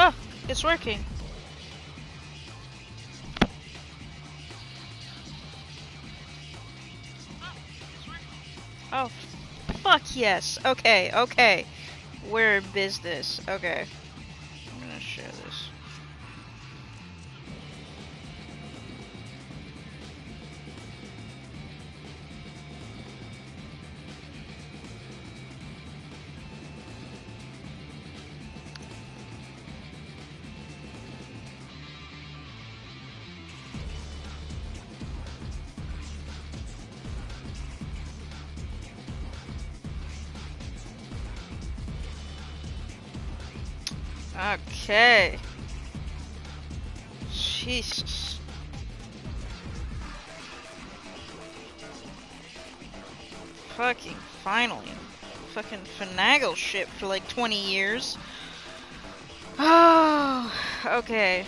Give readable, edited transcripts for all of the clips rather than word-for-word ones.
Oh, it's working. Oh, fuck yes. Okay, okay. We're in business. Okay. I'm gonna share this. Okay. Jesus. Fucking finally. Fucking finagle shit for like 20 years. Oh, okay.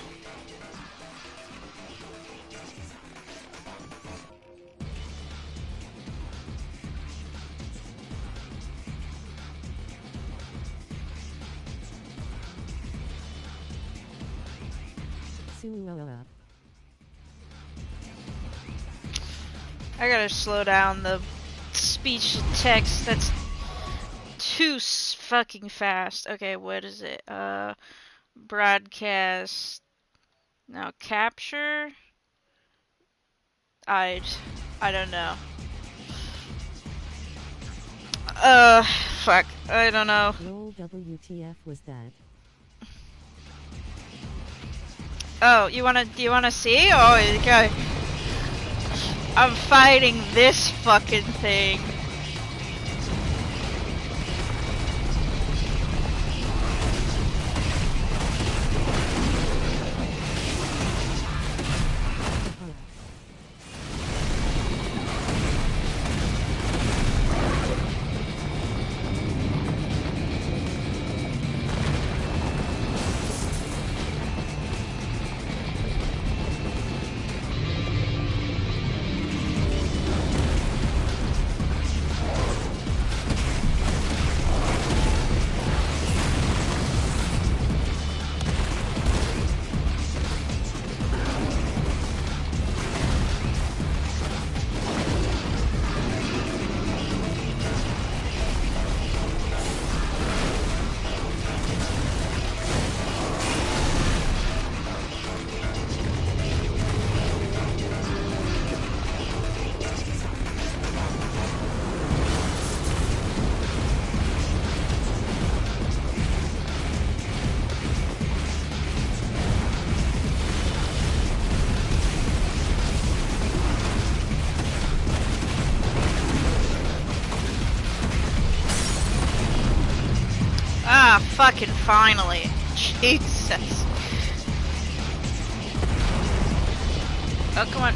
I gotta slow down the speech to text. That's too fucking fast. Okay, what is it? Broadcast. Now capture. I don't know. Fuck. I don't know. Roll WTF was that? Oh, do you wanna see? Oh, okay. I'm fighting this fucking thing. Ah, fucking finally. Jesus. Oh, come on.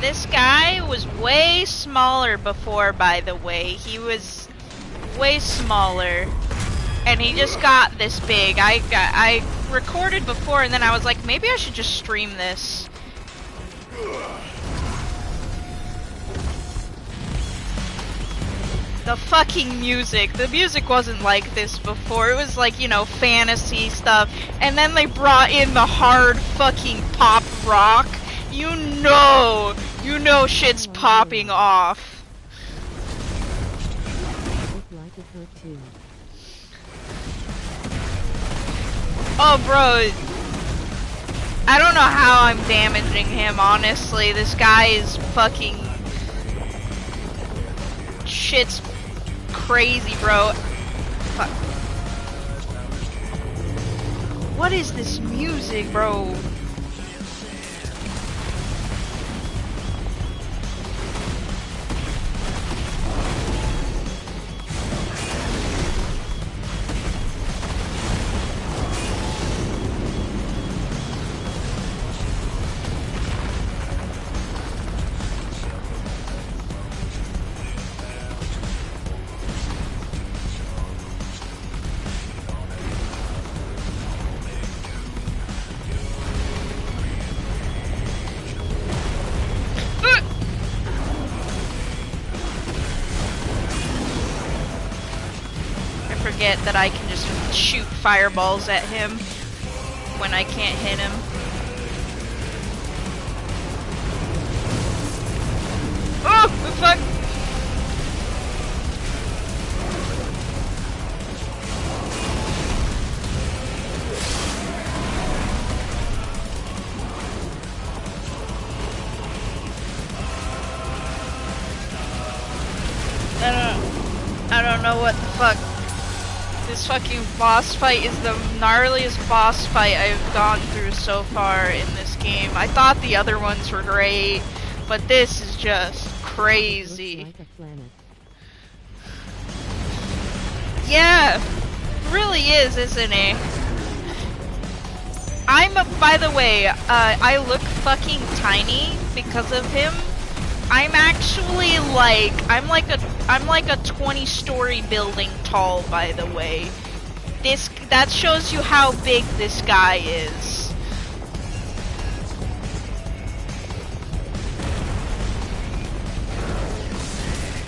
This guy was way smaller before, by the way. He was way smaller. And he just got this big. I recorded before and then I was like, maybe I should just stream this. The fucking music. The music wasn't like this before. It was like, you know, fantasy stuff. And then they brought in the hard fucking pop rock. You know shit's popping off. Oh, bro. I don't know how I'm damaging him, honestly. This guy is fucking... Shit's crazy, bro. Fuck. What is this music, bro? forget that I can just shoot fireballs at him when I can't hit him. Oh, the fuck! I don't know what the fuck. This fucking boss fight is the gnarliest boss fight I've gone through so far in this game. I thought the other ones were great, but this is just crazy. Looks like a planet. Yeah, it really is, isn't it? By the way, I look fucking tiny because of him. I'm actually like, I'm like a 20-story building tall, by the way. That shows you how big this guy is.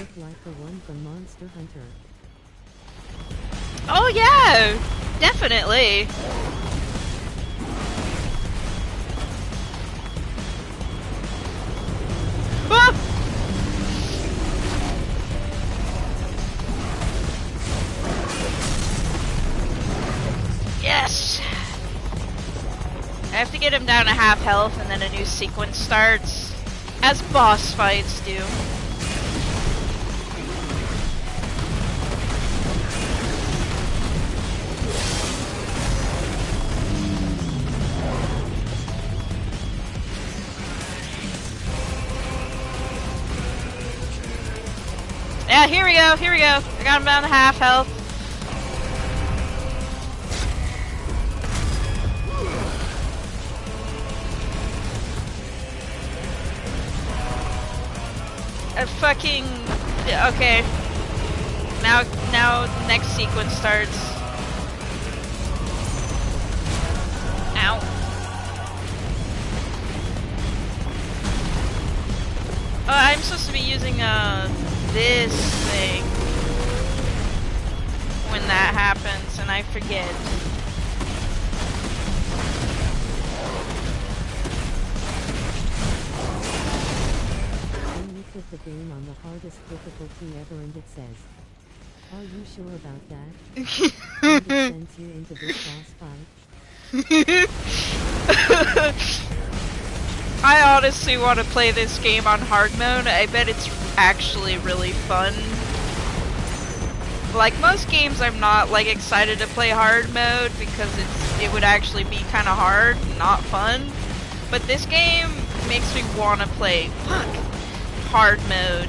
Look like the one from Monster Hunter. Oh yeah, definitely. Ah! Yes! I have to get him down to half health and then a new sequence starts. As boss fights do. Yeah, here we go, here we go. I got him down to half health. Fucking... Okay. Now the next sequence starts. Ow. Oh, I'm supposed to be using, this thing when that happens, and I forget. Then you put the game on the hardest difficulty ever and it says, "Are you sure about that?" And it sends you into this boss fight. I honestly want to play this game on hard mode. I bet it's actually really fun. Like most games, I'm not like excited to play hard mode because it would actually be kind of hard, not fun. But this game makes me want to play hard mode.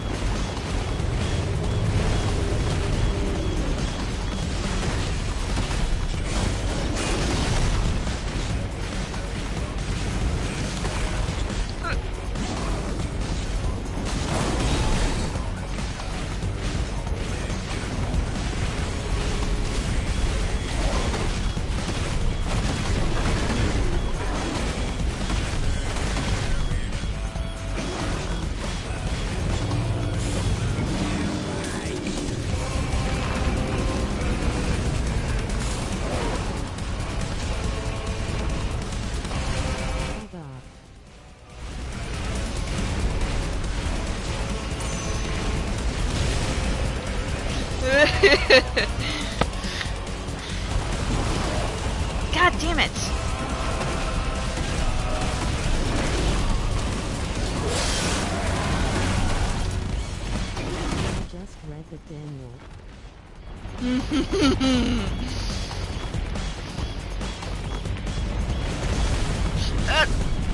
God damn it! I just read that Daniel.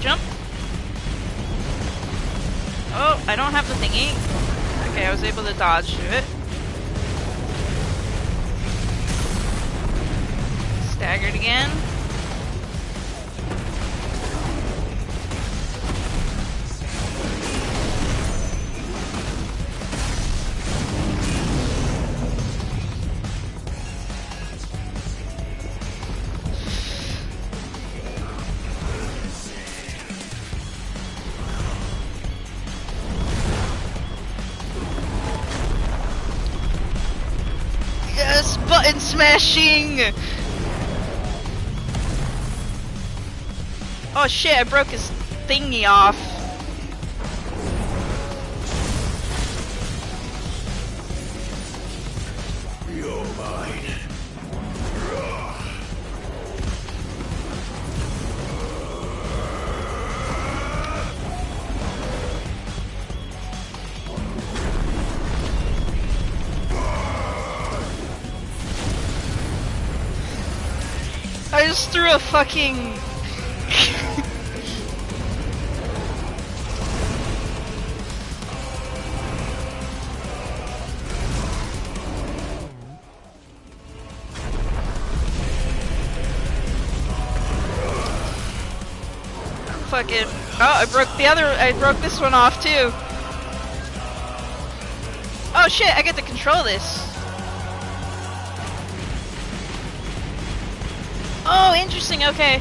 Jump! Oh, I don't have the thingy. Okay, I was able to dodge through it. Staggered again. button smashing! Oh shit, I broke his thingy off. You're mine. I just threw a fucking... fucking... Oh, I broke this one off too. Oh shit, I get to control this. Oh, interesting, okay.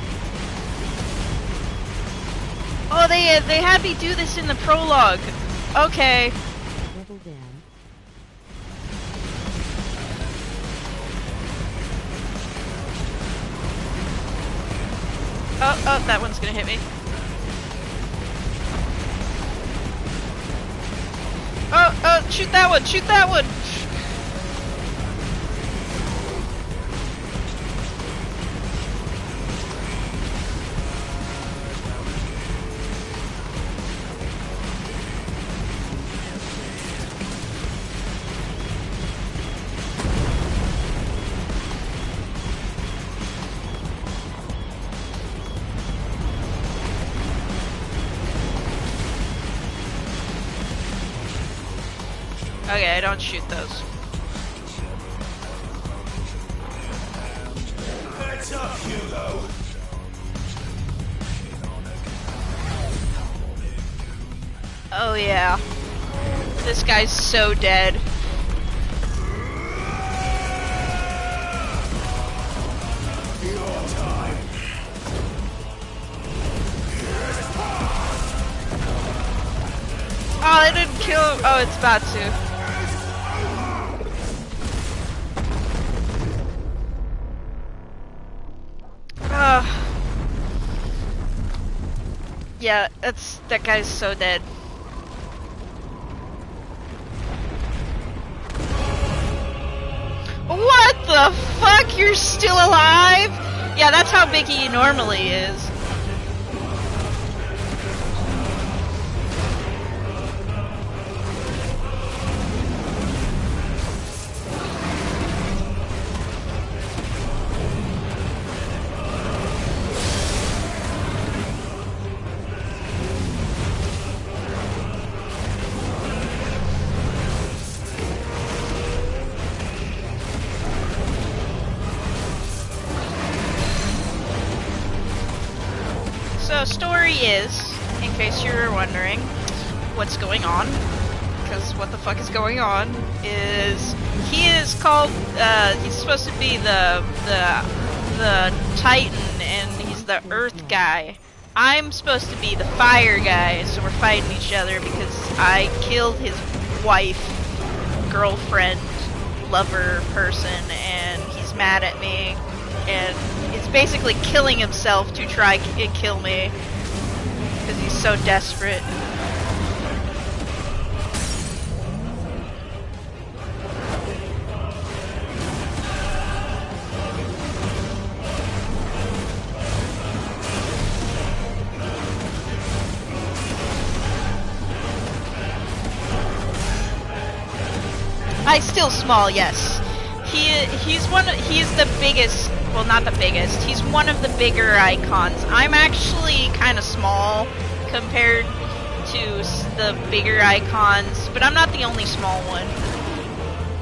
Oh, they had me do this in the prologue. Okay. Double down. Oh, that one's gonna hit me. Oh, shoot that one, shoot that one! Okay, I don't shoot those. Heads up, Hugo. Oh yeah. This guy's so dead. Your time. Oh, it didn't kill him. Oh, it's about to. Yeah, that guy's so dead. What the fuck? You're still alive? Yeah, that's how big he normally is. So, story is, in case you were wondering what's going on, because what the fuck is going on, is he is called, he's supposed to be the Titan, and he's the Earth guy. I'm supposed to be the Fire guy, so we're fighting each other because I killed his wife, girlfriend, lover person, and he's mad at me. And he's basically killing himself to try and kill me because he's so desperate. He's still small, yes. He's the biggest, well, not the biggest, he's one of the bigger icons. I'm actually kind of small compared to the bigger icons, but I'm not the only small one.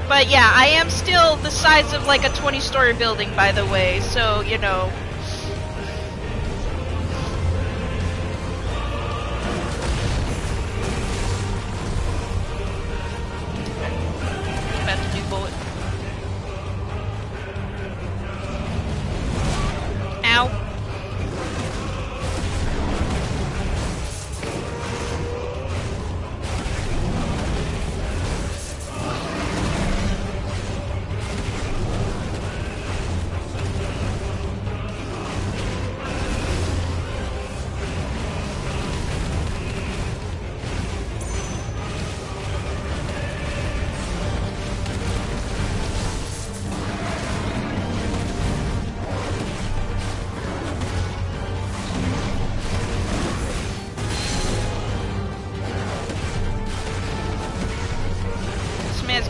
But yeah, I am still the size of like a 20-story building, by the way, so, you know. About to do bullet. Ow.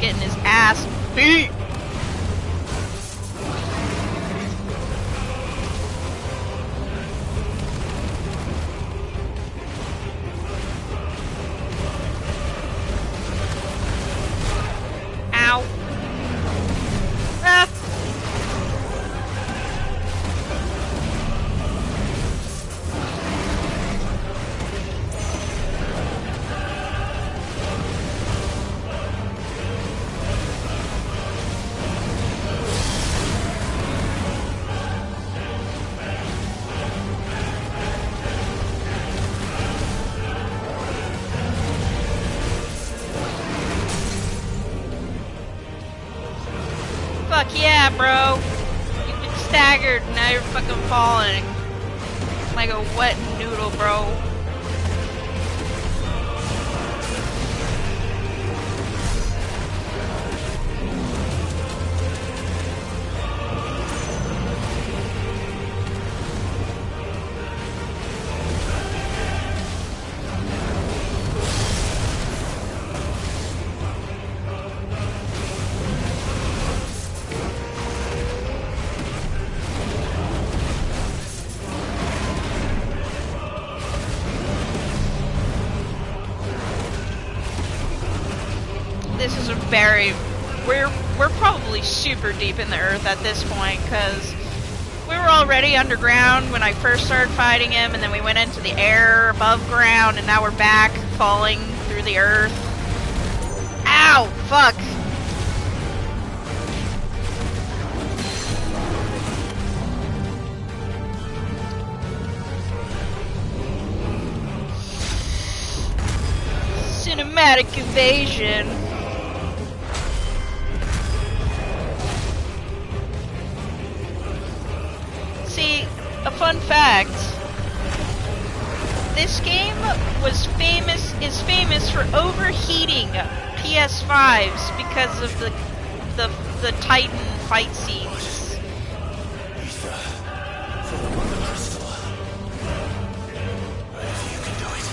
getting his ass beat. Ow. Ah. Fuck yeah, bro. You've been staggered, now you're fucking falling. Like a wet noodle, bro. This is a very... We're probably super deep in the earth at this point, because we were already underground when I first started fighting him, and then we went into the air above ground, and now we're back falling through the earth. Ow! Fuck! Cinematic evasion. See, a fun fact. This game is famous for overheating PS5s because of the Titan fight scenes. For the Mother Crystal. You can do it.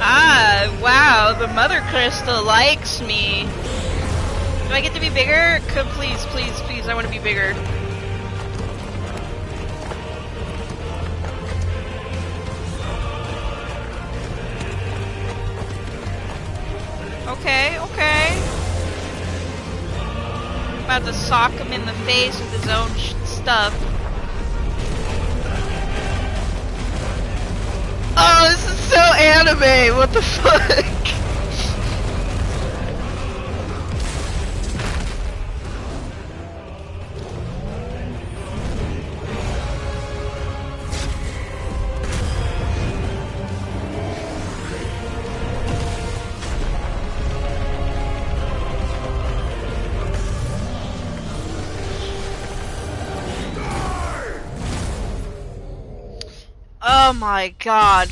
Ah, wow, the Mother Crystal likes me. Do I get to be bigger? Please, please, please, I want to be bigger. Okay, okay. About to sock him in the face with his own stuff. Oh, this is so anime! What the fuck? Oh my god.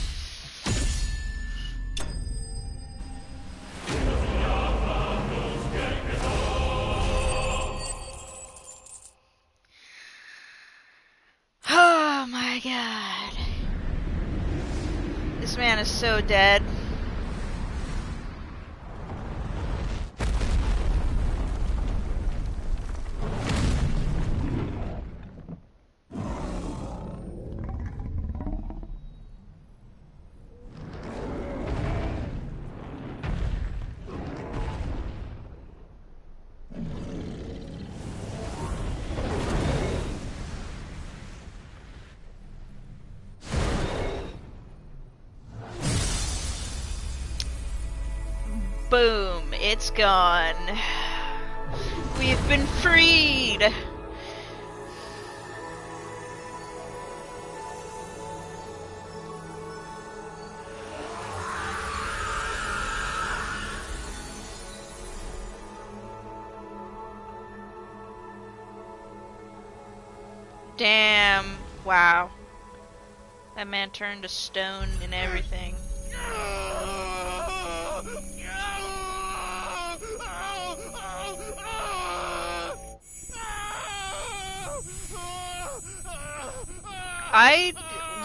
Oh my god. This man is so dead. Boom, it's gone. We've been freed. Damn, wow. That man turned to stone and everything.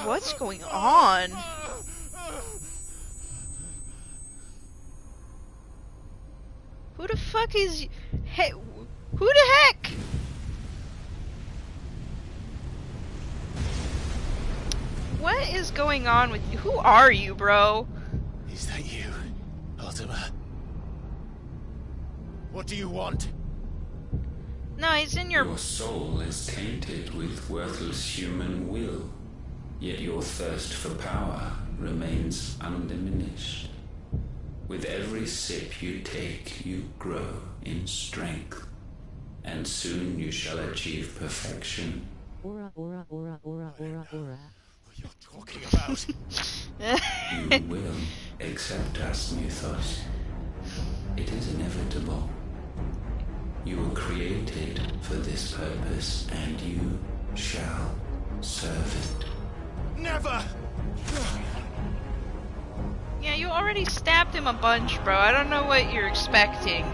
What's going on? Who the fuck is... Hey, who the heck? What is going on with you? Who are you, bro? Is that you, Ultima? What do you want? No, he's in your... Your soul is tainted with worthless human will, yet your thirst for power remains undiminished. With every sip you take, you grow in strength, and soon you shall achieve perfection. Aura, aura, aura, aura, aura, aura. What you're talking about? You will accept us, Mythos. It is inevitable. You were created for this purpose, and you shall serve it. Never! Yeah, you already stabbed him a bunch, bro. I don't know what you're expecting.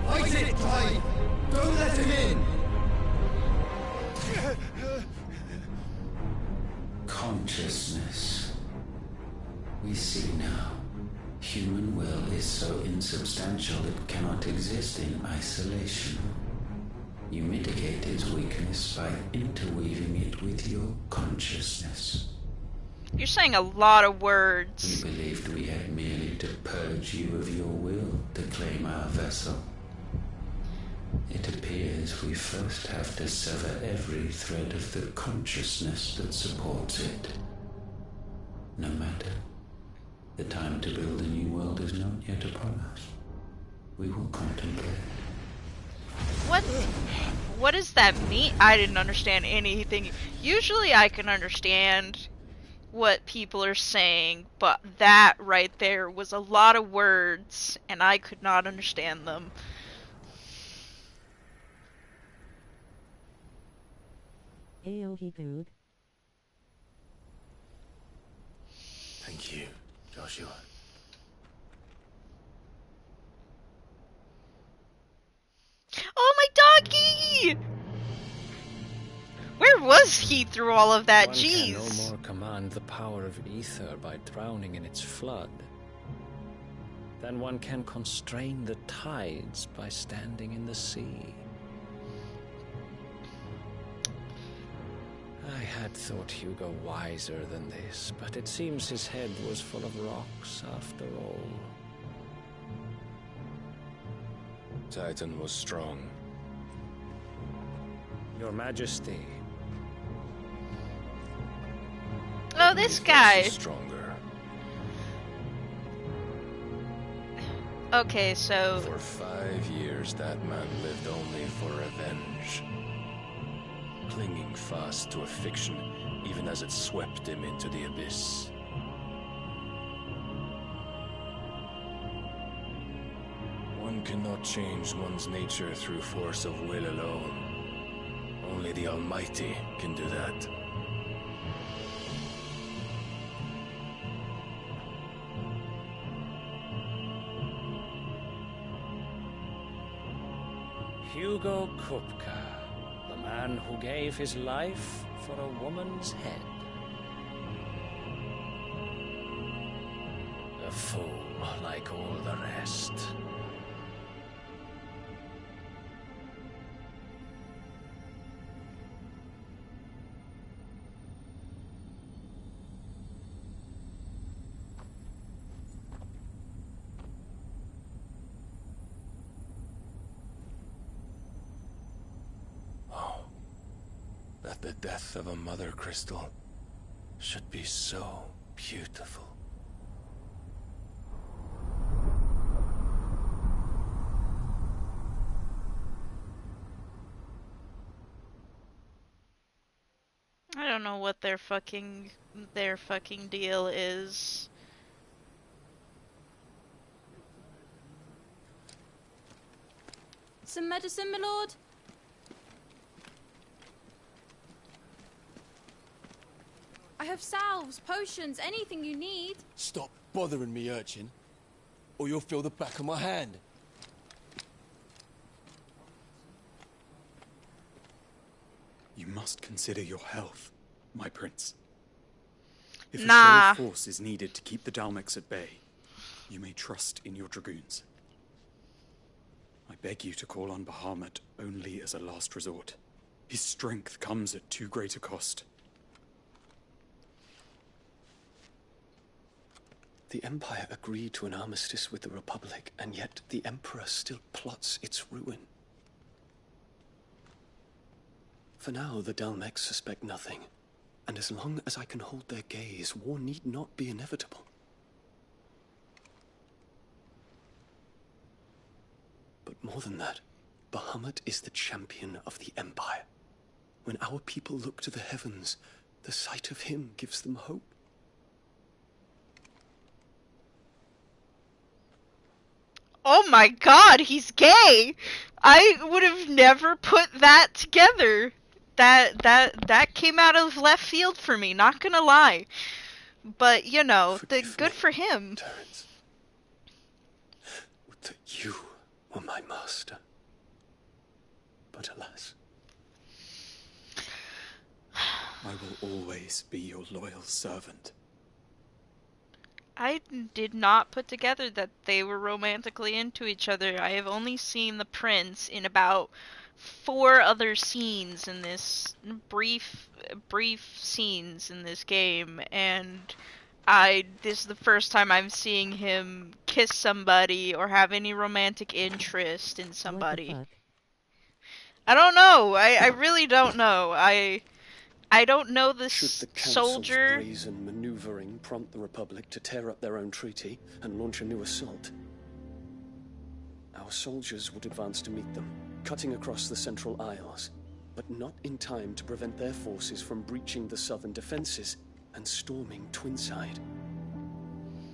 Fight it, Clive! Don't let him in! Consciousness. We see now. Human will is so insubstantial it cannot exist in isolation. You mitigate its weakness by interweaving it with your consciousness. You're saying a lot of We words. believed we had merely to purge you of your will to claim our vessel. It appears we first have to sever every thread of the consciousness that supports it. No matter. The time to build a new world is not yet upon us. We will contemplate. What does that mean? I didn't understand anything. Usually I can understand what people are saying, but that right there was a lot of words, and I could not understand them. Ayo, he dude. Thank you, Joshua. Oh, my doggy! Where was he through all of that? One Jeez. can no more command the power of ether by drowning in its flood than one can constrain the tides by standing in the sea. I had thought Hugo wiser than this, but it seems his head was full of rocks after all. Titan was strong. Your Majesty, Oh, this Mythos guy. is stronger. Okay, so... For 5 years, that man lived only for revenge. Clinging fast to a fiction, even as it swept him into the abyss. One cannot change one's nature through force of will alone. Only the Almighty can do that. Hugo Kupka, the man who gave his life for a woman's head. A fool like all the rest. That the death of a mother crystal should be so beautiful. I don't know what their fucking deal is. Some medicine, my lord? I have salves, potions, anything you need. Stop bothering me, urchin. or you'll feel the back of my hand. You must consider your health, my prince. If a Nah. show of force is needed to keep the Dalmex at bay, you may trust in your dragoons. I beg you to call on Bahamut only as a last resort. His strength comes at too great a cost. The Empire agreed to an armistice with the Republic, and yet the Emperor still plots its ruin. For now, the Dalmex suspect nothing, and as long as I can hold their gaze, war need not be inevitable. But more than that, Bahamut is the champion of the Empire. When our people look to the heavens, the sight of him gives them hope. Oh my god, he's gay! I would have never put that together. That came out of left field for me, not gonna lie. But, you know, Forgive good me, for him. Terence. Would that you were my master. But alas. I will always be your loyal servant. I did not put together that they were romantically into each other. I have only seen the prince in about 4 other scenes in this brief scenes in this game, and this is the first time I'm seeing him kiss somebody or have any romantic interest in somebody. What the fuck? I don't know. I really don't know. I don't know this Should the Council's soldier. brazen maneuvering prompt the Republic to tear up their own treaty and launch a new assault, our soldiers would advance to meet them, cutting across the Central Isles, but not in time to prevent their forces from breaching the southern defenses and storming Twinside.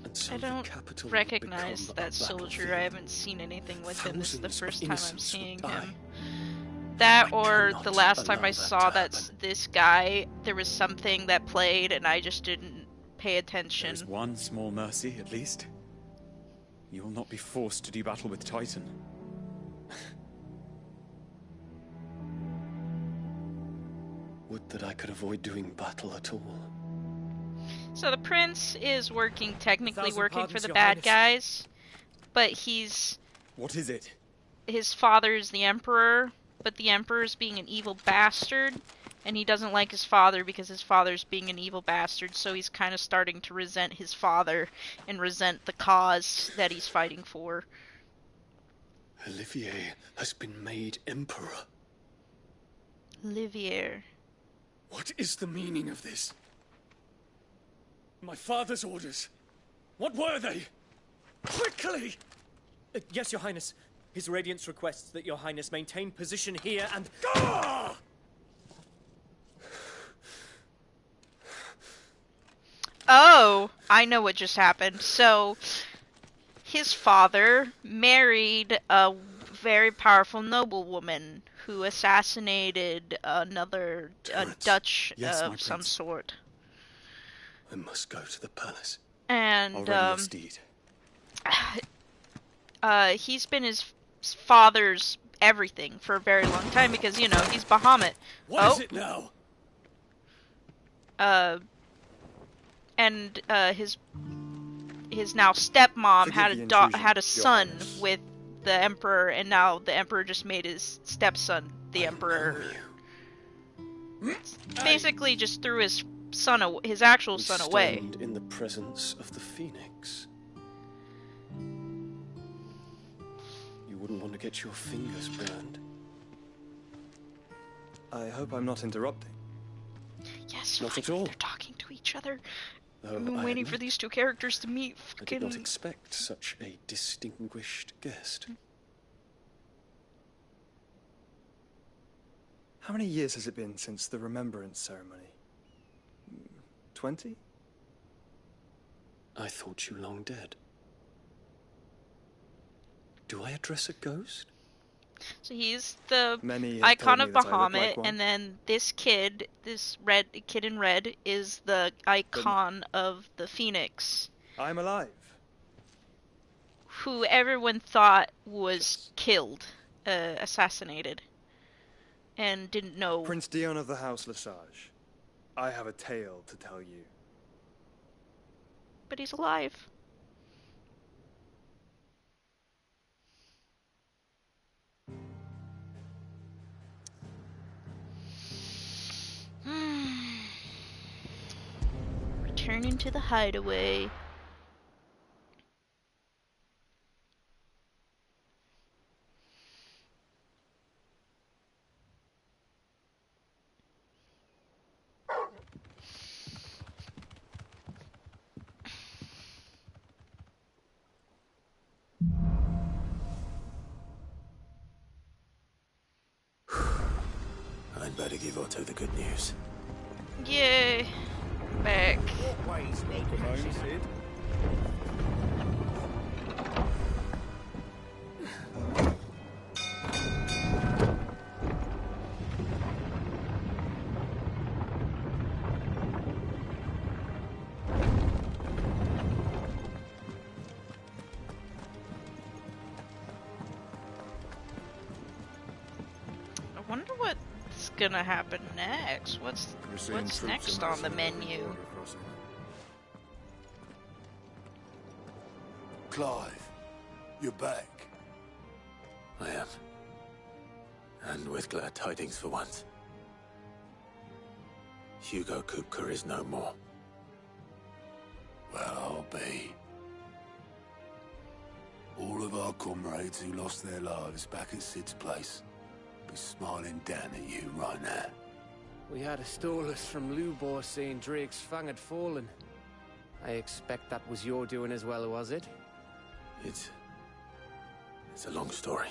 And so I don't the capital would recognize become that a soldier. battlefield. I haven't seen anything with him. This is the Thousands first of time I'm innocents would seeing die. him. That I or cannot the last time allow I that saw to that happen. this guy, there was something that played and I just didn't pay attention. There is one small mercy, at least. You will not be forced to do battle with Titan. Would that I could avoid doing battle at all. So the prince is technically 1,000 working for pardons, the Your bad Highness. guys, but What is it? his father is the emperor, but the emperor's being an evil bastard, and he doesn't like his father because his father's being an evil bastard, so he's kind of starting to resent his father and resent the cause that he's fighting for. Olivier has been made emperor. Olivier. What is the meaning of this? My father's orders. What were they? Quickly! Yes, Your Highness. His Radiance requests that Your Highness maintain position here and... Ah! Oh, I know what just happened. So, his father married a very powerful noblewoman who assassinated a Terence. Dutch Yes, my of some prince. sort. I must go to the palace. And, Already your steed. he's been his father's everything for a very long time because, you know, he's Bahamut. What is it now? And his now stepmom Forgive had the a intrusion, had a Your son Highness. with the emperor, and now the emperor just made his stepson the I emperor. know you. Basically, just threw his his actual We son away. stand in the presence of the Phoenix. You wouldn't want to get your fingers burned. I hope I'm not interrupting. Yes, Not at finally, all. they're talking to each other. Though I've been I waiting for admit, these two characters to meet. I did not Fucking. expect such a distinguished guest. How many years has it been since the remembrance ceremony? 20? I thought you long dead. Do I address a ghost? So he's the Many have icon told of me that I look Bahamut, like one. and then this kid in red, is the icon of the Phoenix. I'm alive. who everyone thought was killed, assassinated, and didn't know. Prince Dion of the House Lesage. I have a tale to tell you. But he's alive. Returning to the hideaway. I'd better give Otto the good news. Yay. Back. Welcome home, Sid. I wonder what's gonna happen next. What's next on the menu? Clive, you're back. I am. And with glad tidings for once. Hugo Kupka is no more. Well, I'll be. All of our comrades who lost their lives back at Sid's place be smiling down at you right now. We had a stolus from Lubor saying Drake's fang had fallen. I expect that was your doing as well, was it? It's a long story.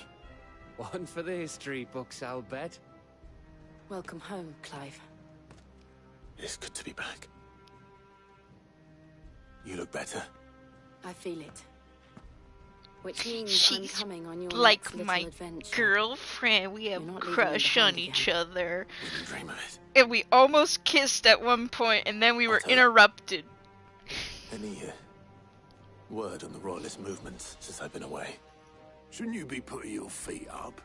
One for the history books, I'll bet. Welcome home, Clive. It's good to be back. You look better. I feel it. Which means I'm She's coming on your like next little my adventure. girlfriend. We have You're not leaving crush me on behind each again. other. Wouldn't dream of it. And we almost kissed at one point, and then we were Otto. interrupted. Any word on the royalist movements since I've been away? Shouldn't you be putting your feet up?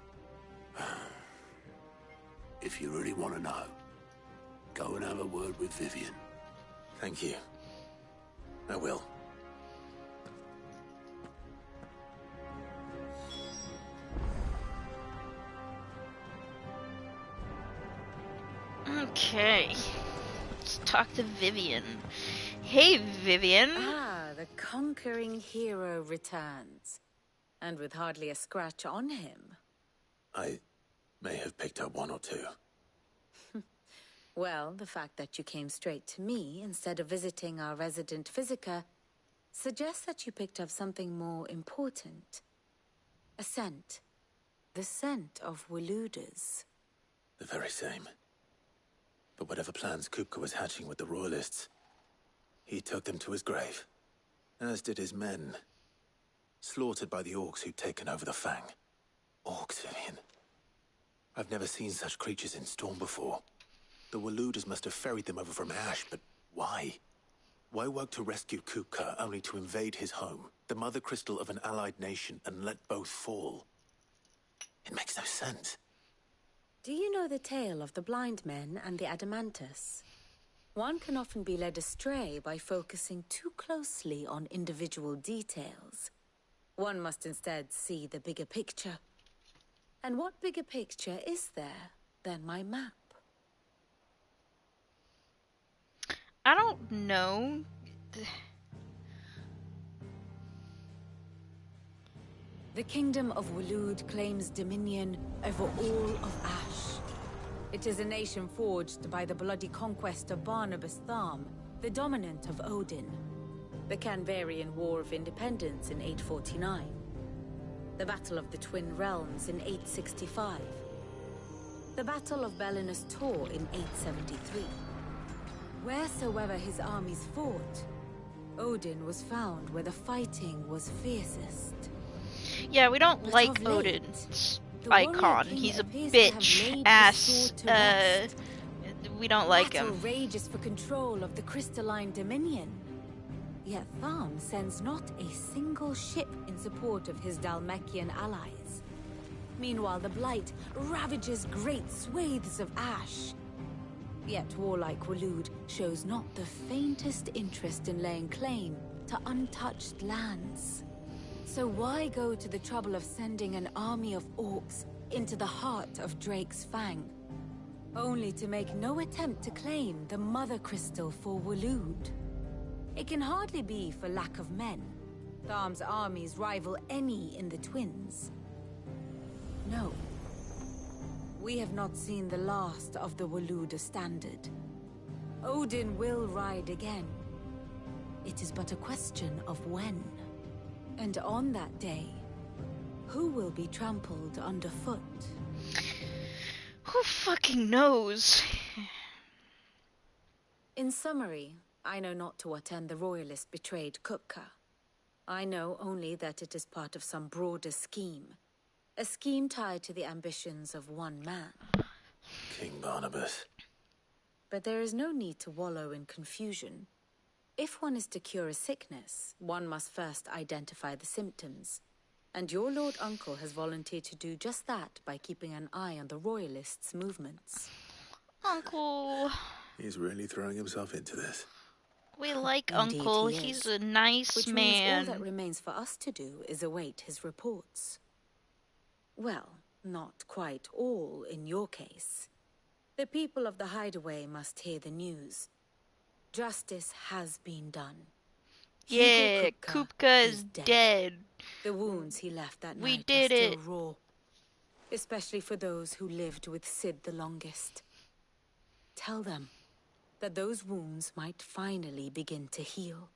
If you really want to know, go and have a word with Vivian. Thank you. I will. Okay. Let's talk to Vivian. Hey, Vivian. Ah, the conquering hero returns. And with hardly a scratch on him. I may have picked up one or two. Well, the fact that you came straight to me instead of visiting our resident physiker suggests that you picked up something more important. A scent. The scent of Waludas. The very same. But whatever plans Kupka was hatching with the royalists, he took them to his grave. As did his men. Slaughtered by the orcs who'd taken over the Fang. Orcs, Vivian. I've never seen such creatures in Storm before. The Waludas must have ferried them over from Ash, but why? Why work to rescue Kupka only to invade his home, the mother crystal of an allied nation, and let both fall? It makes no sense. Do you know the tale of the blind men and the Adamantus? One can often be led astray by focusing too closely on individual details. One must instead see the bigger picture. And what bigger picture is there than my map? I don't know. The kingdom of Walud claims dominion over all of Ash. It is a nation forged by the bloody conquest of Barnabas Tharm, the dominant of Odin. The Canvarian War of Independence in 849. The Battle of the Twin Realms in 865. The Battle of Belinus Tor in 873. Wheresoever his armies fought, Odin was found where the fighting was fiercest. Yeah, we don't But like of late, Odin's the warrior icon. king He's a appears to have bitch laid the ass. sword to rest. We don't like Battle him. rages for control of the crystalline dominion. Yet Tharm sends not a single ship in support of his Dhalmekian allies. Meanwhile, the Blight ravages great swathes of Ash. Yet warlike Waloed shows not the faintest interest in laying claim to untouched lands. So why go to the trouble of sending an army of orcs into the heart of Drake's Fang, only to make no attempt to claim the Mother Crystal for Waloed? It can hardly be for lack of men. Tharm's armies rival any in the Twins. No. We have not seen the last of the Waloed standard. Odin will ride again. It is but a question of when. And on that day, who will be trampled underfoot? Who fucking knows? In summary, I know not to what end the royalist betrayed Kupka. I know only that it is part of some broader scheme. A scheme tied to the ambitions of one man. King Barnabas. But there is no need to wallow in confusion. If one is to cure a sickness, one must first identify the symptoms. And your Lord Uncle has volunteered to do just that by keeping an eye on the royalists' movements. Uncle. He's really throwing himself into this. We like Indeed Uncle. he He's is. a nice Which man. means all that remains for us to do is await his reports. Well, not quite all in your case. The people of the Hideaway must hear the news. Justice has been done. Yeah, Hugo Kupka is dead. The wounds he left that We night did are still it. raw. Especially for those who lived with Sid the longest. Tell them that those wounds might finally begin to heal.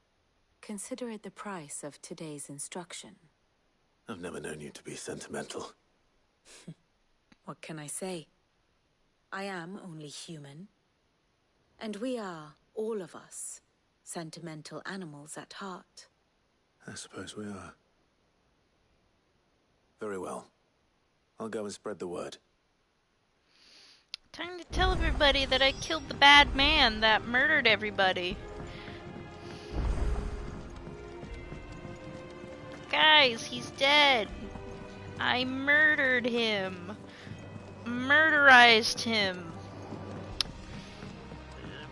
Consider it the price of today's instruction. I've never known you to be sentimental. What can I say? I am only human. And we are, all of us, sentimental animals at heart. I suppose we are. Very well. I'll go and spread the word. Time to tell everybody that I killed the bad man that murdered everybody. Guys, he's dead. I murdered him. Murderized him.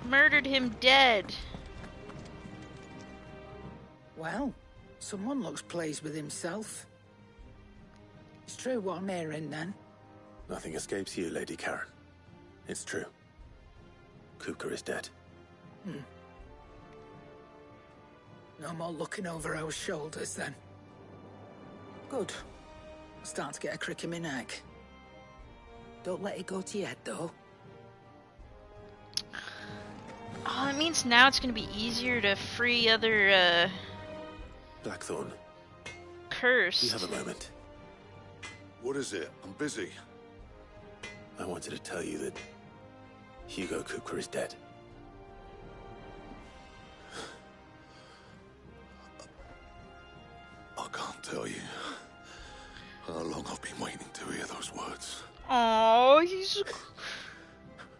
Murdered him dead. Well, someone looks pleased with himself. It's true what I'm hearing, then. Nothing escapes you, Lady Karen. It's true. Kupka is dead. No more looking over our shoulders, then. Good. I'm starting to get a crick in my neck. Don't let it go to your head, though. Oh, it means now it's gonna be easier to free other, Blackthorn, cursed. you have a moment. What is it? I'm busy. I wanted to tell you that Hugo Kupka is dead. I can't tell you how long I've been waiting to hear those words. Oh, he's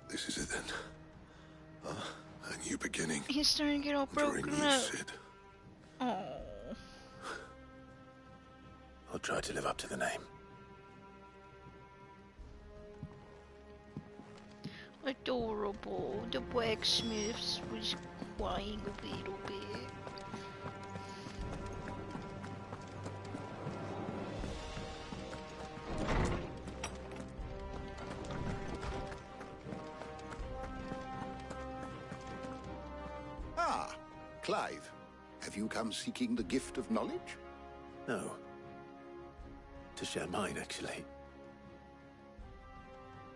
This is it then. A new beginning. he's starting to get all During broken you, up. Sid. Oh, I'll try to live up to the name. adorable. The blacksmith was crying a little bit. Ah, Clive. Have you come seeking the gift of knowledge? No. To share mine, actually.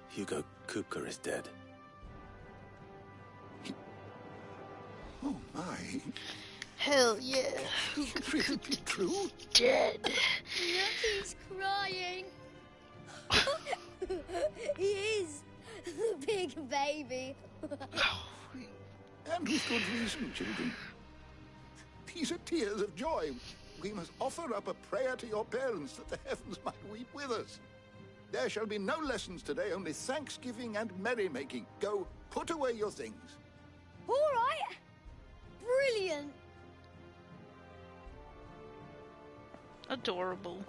Hugo Kupka is dead. Oh, my. Hell yeah. Could it be true? Dead. He's crying. He is. The big baby. And with good reason, children. These are tears of joy. We must offer up a prayer to your parents that the heavens might weep with us. There shall be no lessons today, only thanksgiving and merrymaking. Go, put away your things. All right. Brilliant. Adorable.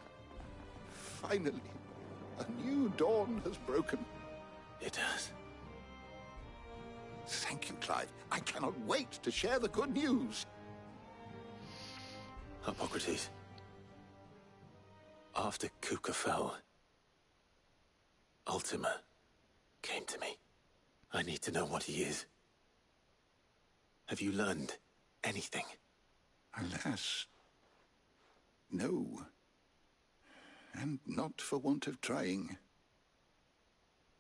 Finally, a new dawn has broken. It has. Thank you, Clive. I cannot wait to share the good news. Hippocrates. After Kupka fell, Ultima came to me. I need to know what he is. Have you learned anything? Alas, no. And not for want of trying.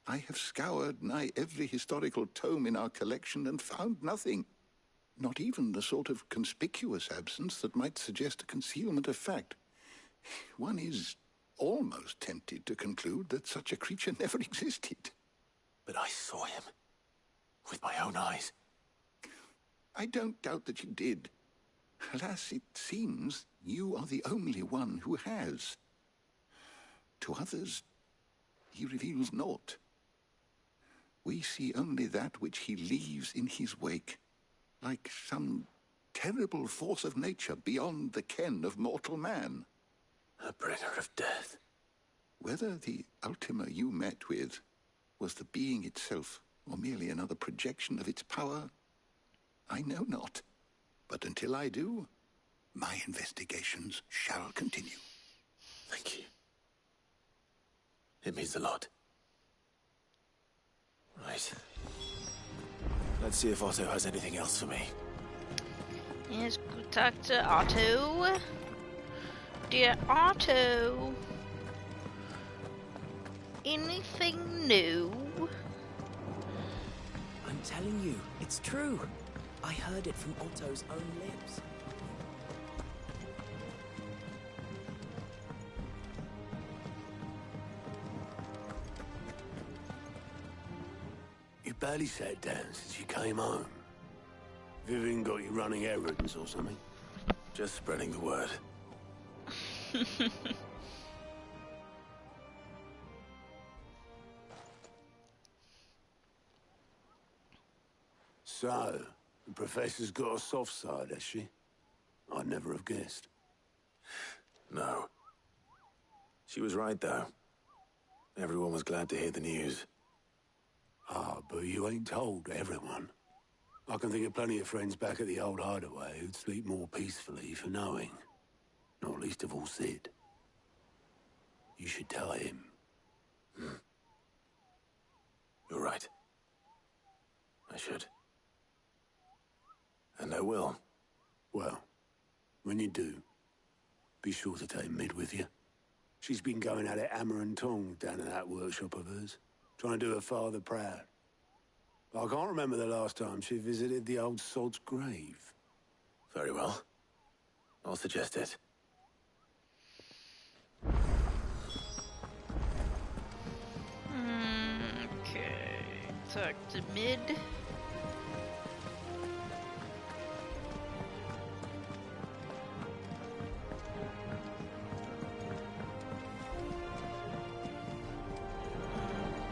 I have scoured nigh every historical tome in our collection and found nothing. Not even the sort of conspicuous absence that might suggest a concealment of fact. One is almost tempted to conclude that such a creature never existed. But I saw him. With my own eyes. I don't doubt that you did. Alas, it seems you are the only one who has. To others, he reveals naught. We see only that which he leaves in his wake, like some terrible force of nature beyond the ken of mortal man. A bringer of death. Whether the Ultima you met with was the being itself, or merely another projection of its power, I know not. But until I do, my investigations shall continue. Thank you. It means a lot. Right. Let's see if Otto has anything else for me. Yes, go talk to Otto. Dear Otto. Anything new? I'm telling you, it's true. I heard it from Otto's own lips. You barely sat down since you came home. Vivian got you running errands or something? Just spreading the word. So, the Professor's got a soft side, has she? I'd never have guessed. No. She was right, though. Everyone was glad to hear the news. Ah, but you ain't told everyone. I can think of plenty of friends back at the old hideaway who'd sleep more peacefully for knowing. Not least of all Sid. You should tell him. You're right. I should. And I will. Well, when you do, be sure to take Mid with you. She's been going at it hammer and tong down in that workshop of hers, trying to do her father proud. I can't remember the last time she visited the old sod's grave. Very well. I'll suggest it. Okay. Talk to Mid.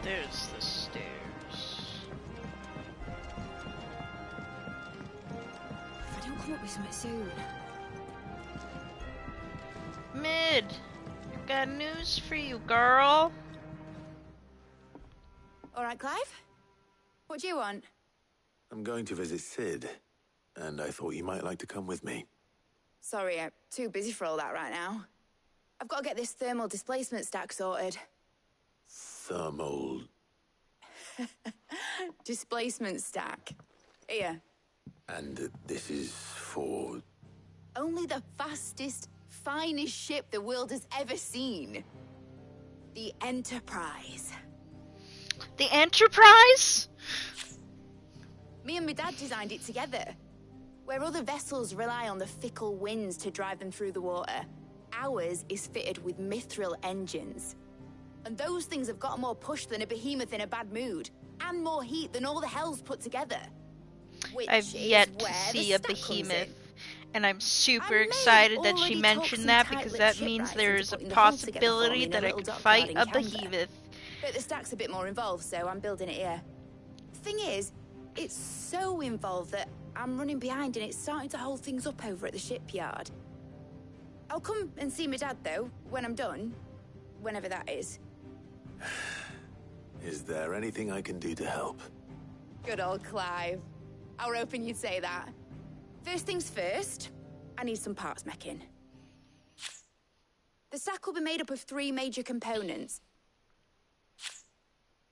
There's the stairs. If I don't come up with something soon. Mid, I've got news for you, girl. All right, Clive? What do you want? I'm going to visit Sid, and I thought you might like to come with me. Sorry, I'm too busy for all that right now. I've got to get this thermal displacement stack sorted. Thermal... Displacement stack. Here. And this is for... Only the fastest, finest ship the world has ever seen. The Enterprise. The Enterprise? Me and my dad designed it together. Where other vessels rely on the fickle winds to drive them through the water, ours is fitted with mithril engines. And those things have got more push than a behemoth in a bad mood, and more heat than all the hells put together. Which I've yet is to where see the a stack comes behemoth, in. and I'm super excited that she already mentioned that because that means there's a possibility that I could fight a behemoth. But the stack's a bit more involved, so I'm building it here. Thing is, it's so involved that I'm running behind and it's starting to hold things up over at the shipyard. I'll come and see my dad, though, when I'm done. Whenever that is. Is there anything I can do to help? Good old Clive. I were hoping you'd say that. First things first, I need some parts meching. The sack will be made up of 3 major components.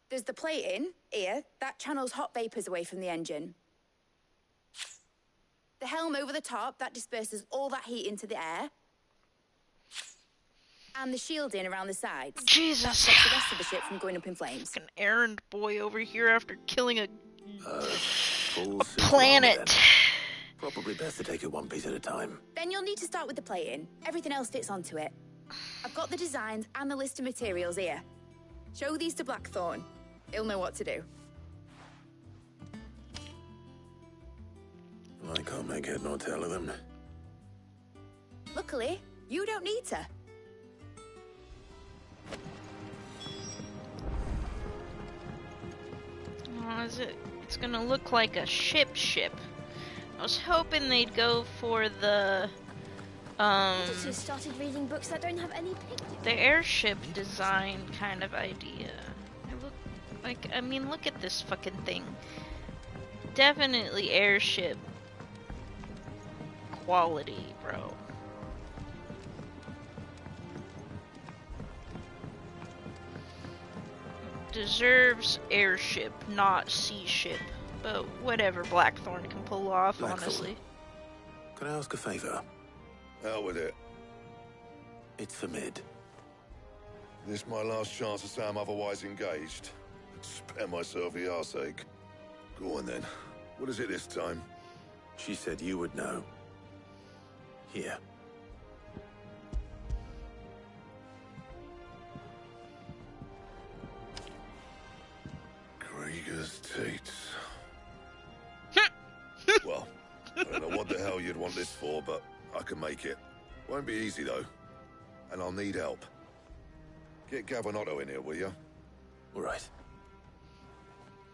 There's the plating, here, that channels hot vapors away from the engine. The helm over the top, that disperses all that heat into the air. And the shielding around the sides. Jesus. That stops the rest of the ship from going up in flames. An errand boy over here after killing a Full suit of planet. armor, then. Probably best to take it one piece at a time. Then you'll need to start with the plating. Everything else fits onto it. I've got the designs and the list of materials here. Show these to Blackthorn. He'll know what to do. I can't make head nor tail of them. Luckily, you don't need to. Oh, it's gonna look like a ship. I was hoping they'd go for the Editors started reading books that don't have any pictures. the airship design kind of idea. I mean, look at this fucking thing. Definitely airship quality, bro. Deserves airship, not sea ship. But whatever Blackthorn can pull off, honestly. Can I ask a favor? Out with it. It's for Mid. This my last chance to say I'm otherwise engaged. Spare myself the arseache. Go on then. What is it this time? She said you would know. Here. Krieger's teats. Well, I don't know what the hell you'd want this for, but I can make it. Won't be easy though. And I'll need help. Get Gav and Otto in here, will you? All right.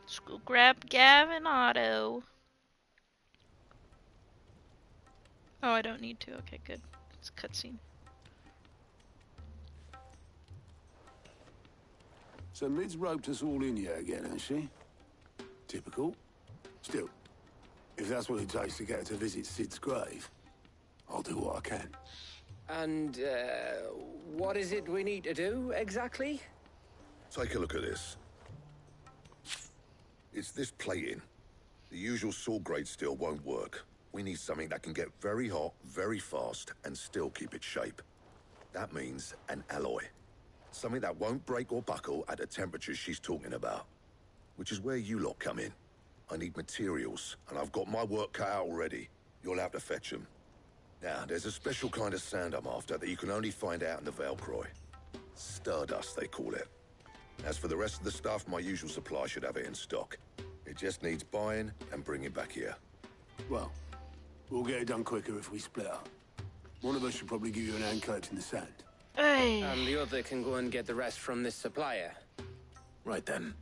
Let's go grab Gav and Otto. Oh, I don't need to. Okay, good. It's a cutscene. So Mid's roped us all in here again, has she? Typical. Still, if that's what it takes to get her to visit Sid's grave, I'll do what I can. And, what is it we need to do, exactly? Take a look at this. It's this plating. The usual sword grade steel won't work. We need something that can get very hot, very fast, and still keep its shape. That means an alloy. Something that won't break or buckle at the temperatures she's talking about. Which is where you lot come in. I need materials, and I've got my work cut out already. You'll have to fetch them. Now, there's a special kind of sand I'm after that you can only find out in the Valcroy. Stardust, they call it. As for the rest of the stuff, my usual supply should have it in stock. It just needs buying and bringing back here. Well, we'll get it done quicker if we split up. One of us should probably give you an hand collecting the sand. Hey. And the other can go and get the rest from this supplier. Right then.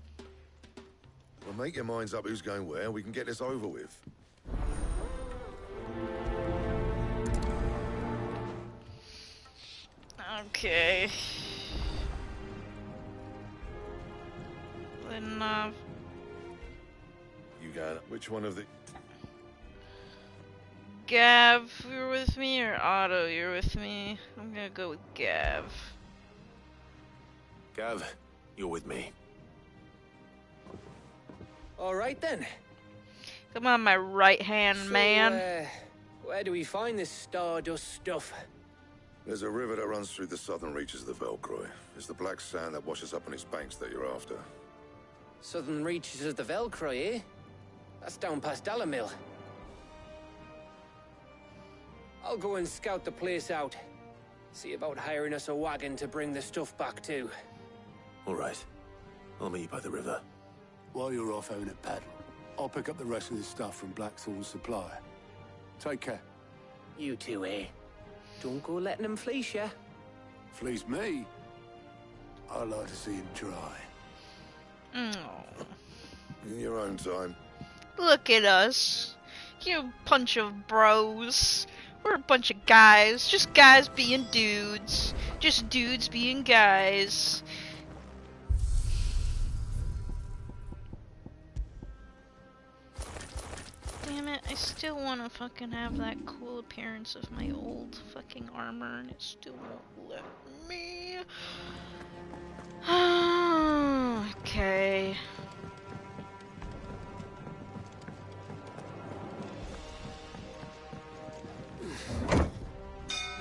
Well, make your minds up who's going where, and we can get this over with. Okay. Then, You got it. Which one of the... Gav, you're with me, or Otto, you're with me? I'm gonna go with Gav. Gav, you're with me. All right then. Come on, my right-hand man. Where do we find this stardust stuff? There's a river that runs through the southern reaches of the Valcroy. It's the black sand that washes up on its banks that you're after. Southern reaches of the Valcroy, eh? That's down past Dalamil. I'll go and scout the place out. See about hiring us a wagon to bring the stuff back to. All right. I'll meet you by the river. While you're off having a paddle, I'll pick up the rest of the stuff from Blackthorn's supplier. Take care. You two, eh? Don't go letting him fleece ya. Fleece me? I'd like to see him try. Oh. In your own time. Look at us. You bunch of bros. We're a bunch of guys. Just guys being dudes. Just dudes being guys. Damn it, I still wanna fucking have that cool appearance of my old fucking armor, and it still won't let me. Okay.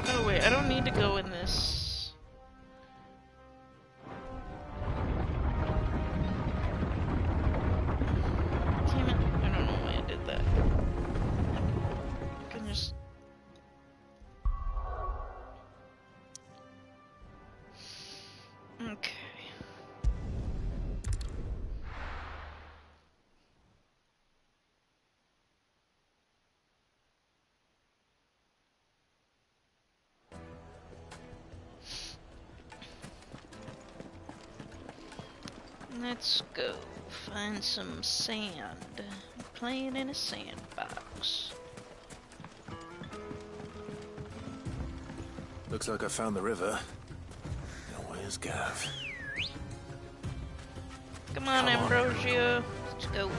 Oh wait, I don't need to go in this. Damn it, I don't know why I did that. I can just... Okay. Let's go find some sand. I'm playing in a sandbox. Looks like I found the river. Now where's Gav? Come on, Ambrosia. Let's go.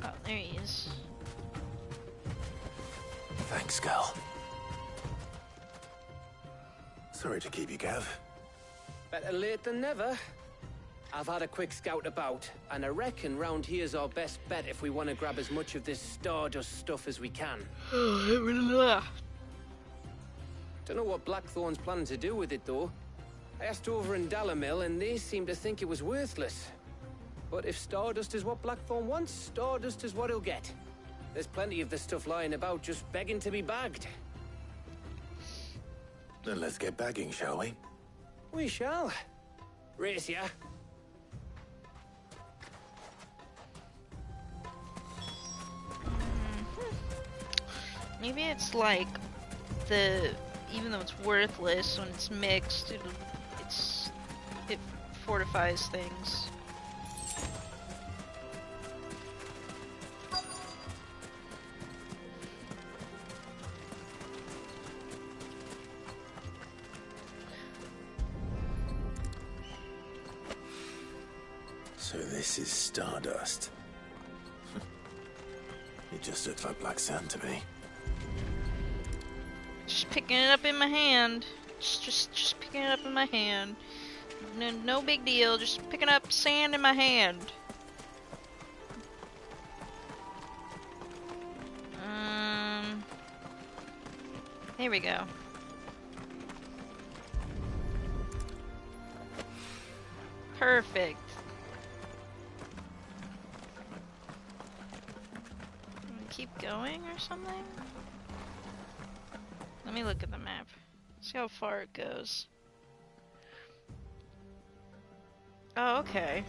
Oh, there he is. Thanks, Gal. Sorry to keep you, Gav. Better late than never. I've had a quick scout about, and I reckon round here's our best bet if we want to grab as much of this Stardust stuff as we can. Don't know what Blackthorn's planning to do with it, though. I asked over in Dalamil, and they seem to think it was worthless. But if Stardust is what Blackthorn wants, Stardust is what he'll get. There's plenty of this stuff lying about, just begging to be bagged. Then let's get bagging, shall we? We shall. Race ya. Maybe it's like the, even though it's worthless, when it's mixed, it fortifies things. So this is Stardust. It just looks like black sand to me. Just picking it up in my hand. Just picking it up in my hand. No big deal. Just picking up sand in my hand. Here we go. Perfect. Keep going or something? Let me look at the map. See how far it goes. Oh, okay.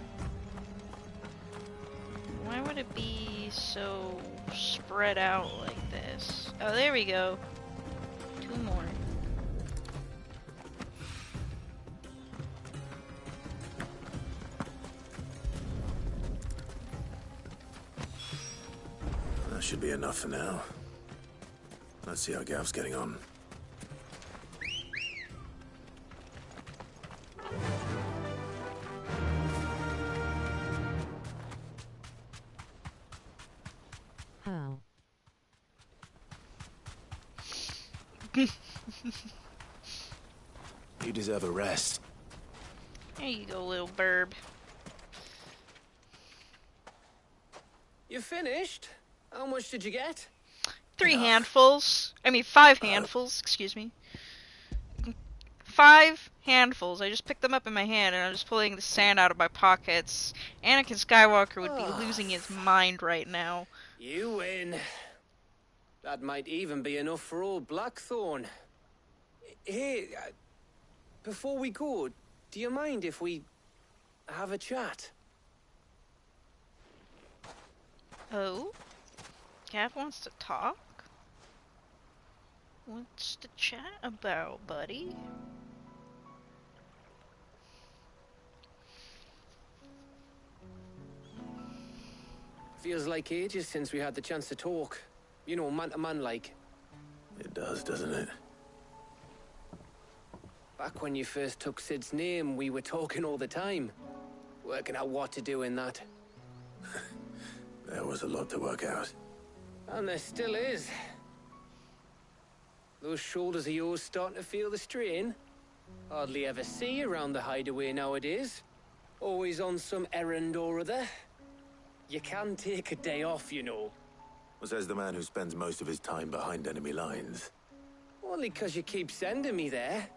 Why would it be so spread out like this? Oh, there we go. 2 more. That should be enough for now. Let's see how Gav's getting on. How? You deserve a rest. There you go, little burb. You finished? How much did you get? 3 handfuls. I mean, 5 handfuls, excuse me. 5 handfuls. I just picked them up in my hand and I'm just pulling the sand out of my pockets. Anakin Skywalker would be losing his mind right now. You win. That might even be enough for old Blackthorn. Hey, before we go, do you mind if we have a chat? Oh? Gav wants to talk? What's the chat about, buddy? Feels like ages since we had the chance to talk. You know, man to man like. It does, doesn't it? Back when you first took Sid's name, we were talking all the time. Working out what to do in that. There was a lot to work out. And there still is. Those shoulders of yours starting to feel the strain? Hardly ever see you around the hideaway nowadays. Always on some errand or other. You can take a day off, you know. Well, says the man who spends most of his time behind enemy lines. Only 'cause you keep sending me there.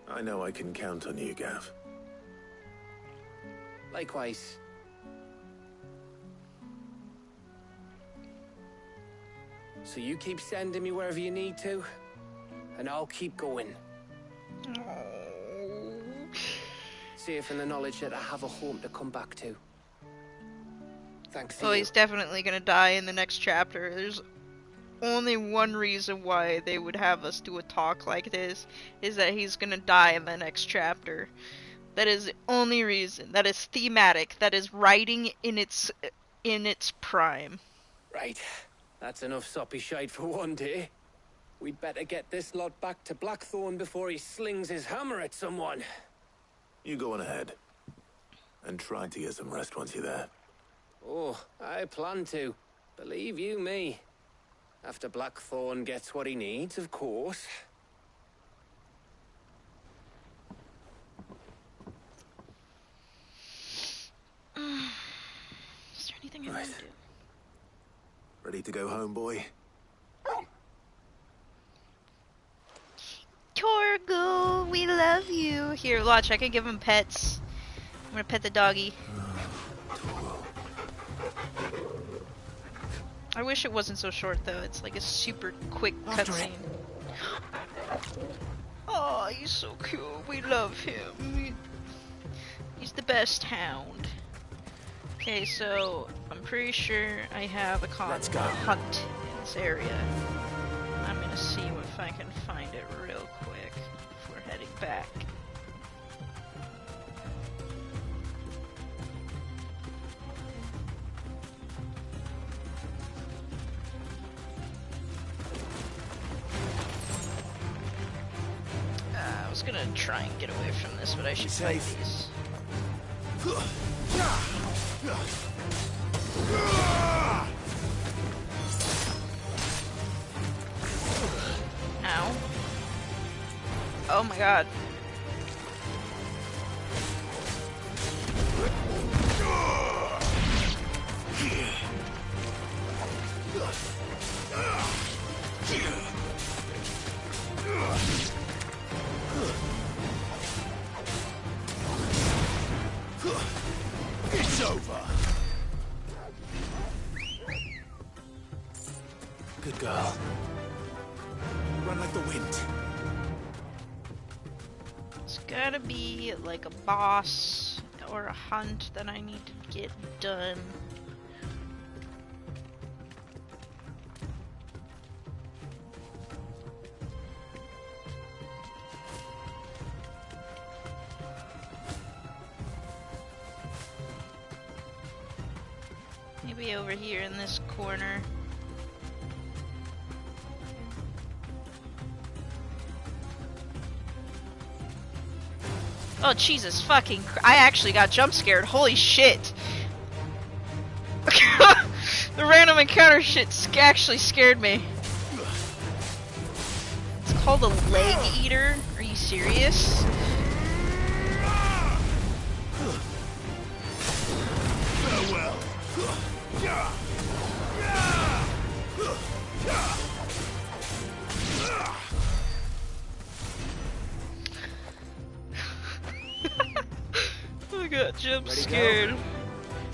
I know I can count on you, Gav. Likewise. So you keep sending me wherever you need to, and I'll keep going. Safe in the knowledge that I have a home to come back to. Thanks to Oh, you. he's definitely gonna die in the next chapter. There's only one reason why they would have us do a talk like this, is that he's gonna die in the next chapter. That is the only reason. That is thematic. That is writing in its prime. Right. That's enough soppy shite for one day. We'd better get this lot back to Blackthorn before he slings his hammer at someone. You go on ahead. And try to get some rest once you're there. Oh, I plan to. Believe you me. After Blackthorn gets what he needs, of course. Is there anything I want to do? Ready to go home, boy? Torgal, we love you. Here, watch, I can give him pets. I'm gonna pet the doggy. I wish it wasn't so short though. It's like a super quick cutscene. Oh, he's so cute. We love him. He's the best hound. Okay, so I'm pretty sure I have a hunt in this area. I'm gonna see if I can find it real quick before heading back. I was gonna try and get away from this, but I should fight these. Ow. Oh my god. It's over. Good girl. Run like the wind. It's gotta be like a boss or a hunt that I need to get done. Maybe over here in this corner. Oh Jesus fucking I actually got jump scared. Holy shit. The random encounter shit actually scared me. It's called a leg eater. Are you serious? Farewell. I got jump scared.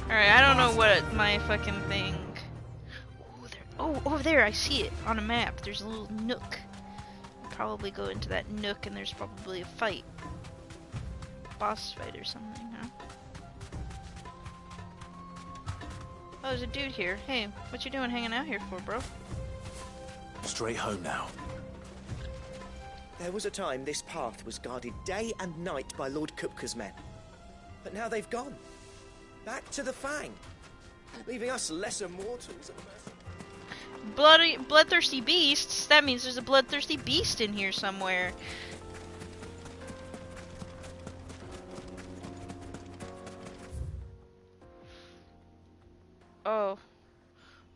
Alright, I don't know what my fucking thing. Oh, over there, I see it on a map. There's a little nook. I'll probably go into that nook and there's probably a fight. Boss fight or something, huh? Oh, there's a dude here. Hey, what you doing hanging out here for, bro? Straight home now. There was a time this path was guarded day and night by Lord Kupka's men. But now they've gone. Back to the Fang, leaving us lesser mortals at the mercy. Bloodthirsty beasts? That means there's a bloodthirsty beast in here somewhere. Oh.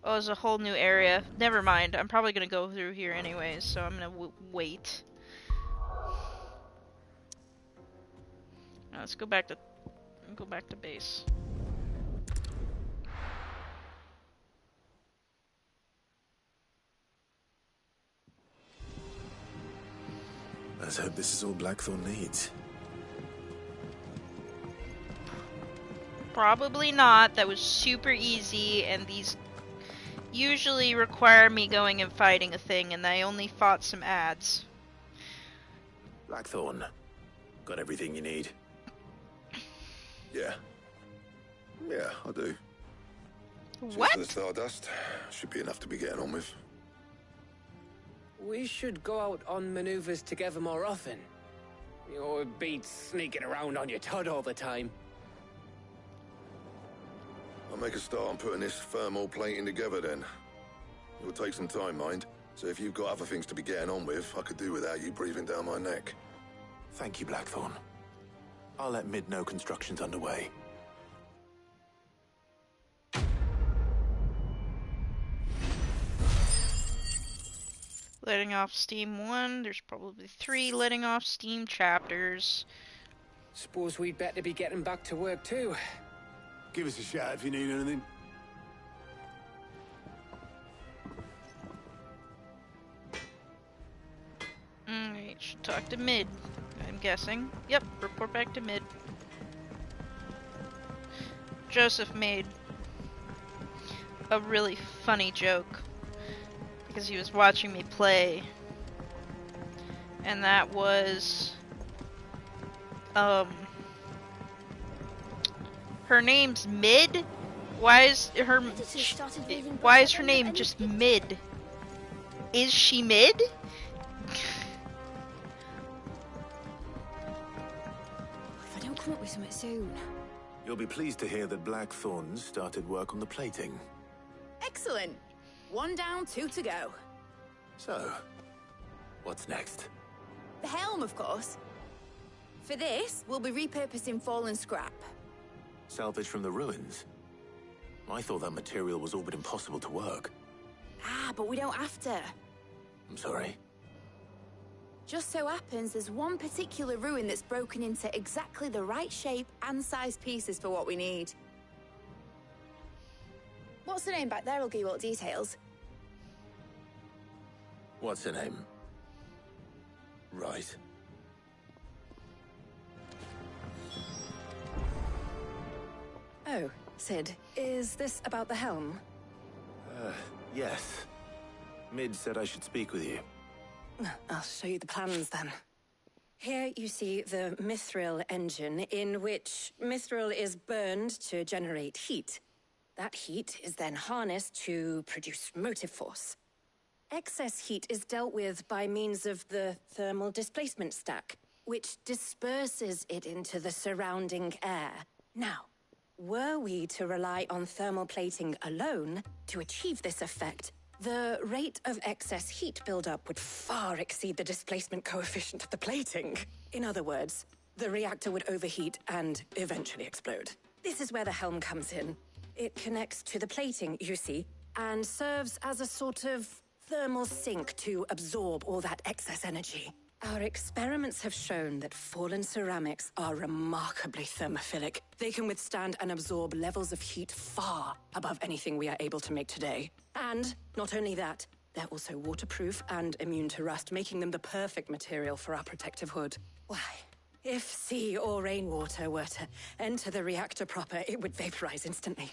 Oh, there's a whole new area. Never mind. I'm probably gonna go through here anyways, so I'm gonna wait. Now let's go back to base. Let's hope this is all Blackthorn needs. Probably not. That was super easy, and these usually require me going and fighting a thing, and I only fought some ads. Blackthorn, got everything you need? Yeah. Yeah, I do. What? Just for the Stardust, should be enough to be getting on with. We should go out on maneuvers together more often. You know, it beats sneaking around on your Todd all the time. I'll make a start on putting this thermal plating together then. It will take some time, mind. So if you've got other things to be getting on with, I could do without you breathing down my neck. Thank you, Blackthorn. I'll let Mid know construction's underway. Letting off steam 1. There's probably 3 letting off steam chapters. Suppose we'd better be getting back to work too. Give us a shout if you need anything. Alright, should talk to Mid, I'm guessing. Yep, report back to Mid. Joseph made a really funny joke because he was watching me play, and that was her name's Mid. Why is her name just Mid? Is she Mid? If I don't come up with something soon. You'll be pleased to hear that Blackthorn started work on the plating. Excellent. 1 down, 2 to go. So, what's next? The helm, of course. For this, we'll be repurposing fallen scrap. Salvage from the ruins? I thought that material was all but impossible to work. Ah, but we don't have to. I'm sorry. Just so happens there's one particular ruin that's broken into exactly the right shape and size pieces for what we need. What's the name back there? I'll give you all the details. What's her name? Right. Oh, Sid, is this about the helm? Yes. Mid said I should speak with you. I'll show you the plans then. Here you see the mithril engine, in which mithril is burned to generate heat. That heat is then harnessed to produce motive force. Excess heat is dealt with by means of the thermal displacement stack, which disperses it into the surrounding air. Now, were we to rely on thermal plating alone to achieve this effect, the rate of excess heat buildup would far exceed the displacement coefficient of the plating. In other words, the reactor would overheat and eventually explode. This is where the helm comes in. It connects to the plating, you see, and serves as a sort of thermal sink to absorb all that excess energy. Our experiments have shown that fallen ceramics are remarkably thermophilic. They can withstand and absorb levels of heat far above anything we are able to make today. And not only that, they're also waterproof and immune to rust, making them the perfect material for our protective hood. Why, if sea or rainwater were to enter the reactor proper, it would vaporize instantly.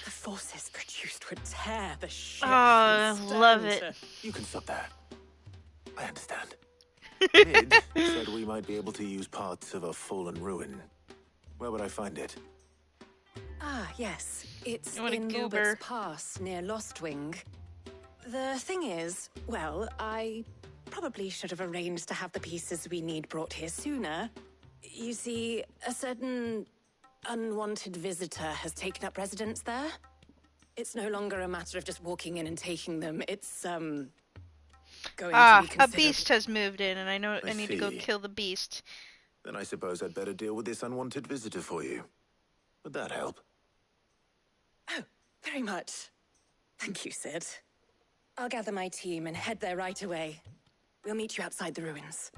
The forces produced would tear the ship. Oh, I love it. You can stop there. I understand. Mid said we might be able to use parts of a fallen ruin. Where would I find it? Ah, yes. It's You want a in goober? Lorbert's Pass, near Lostwing. The thing is, well, I probably should have arranged to have the pieces we need brought here sooner. You see, a certain unwanted visitor has taken up residence there. It's no longer a matter of just walking in and taking them. It's, going to be a considered... beast has moved in, and I know I need to go see. kill the beast. Then I suppose I'd better deal with this unwanted visitor for you. Would that help? Oh, very much. Thank you, Sid. I'll gather my team and head there right away. We'll meet you outside the ruins.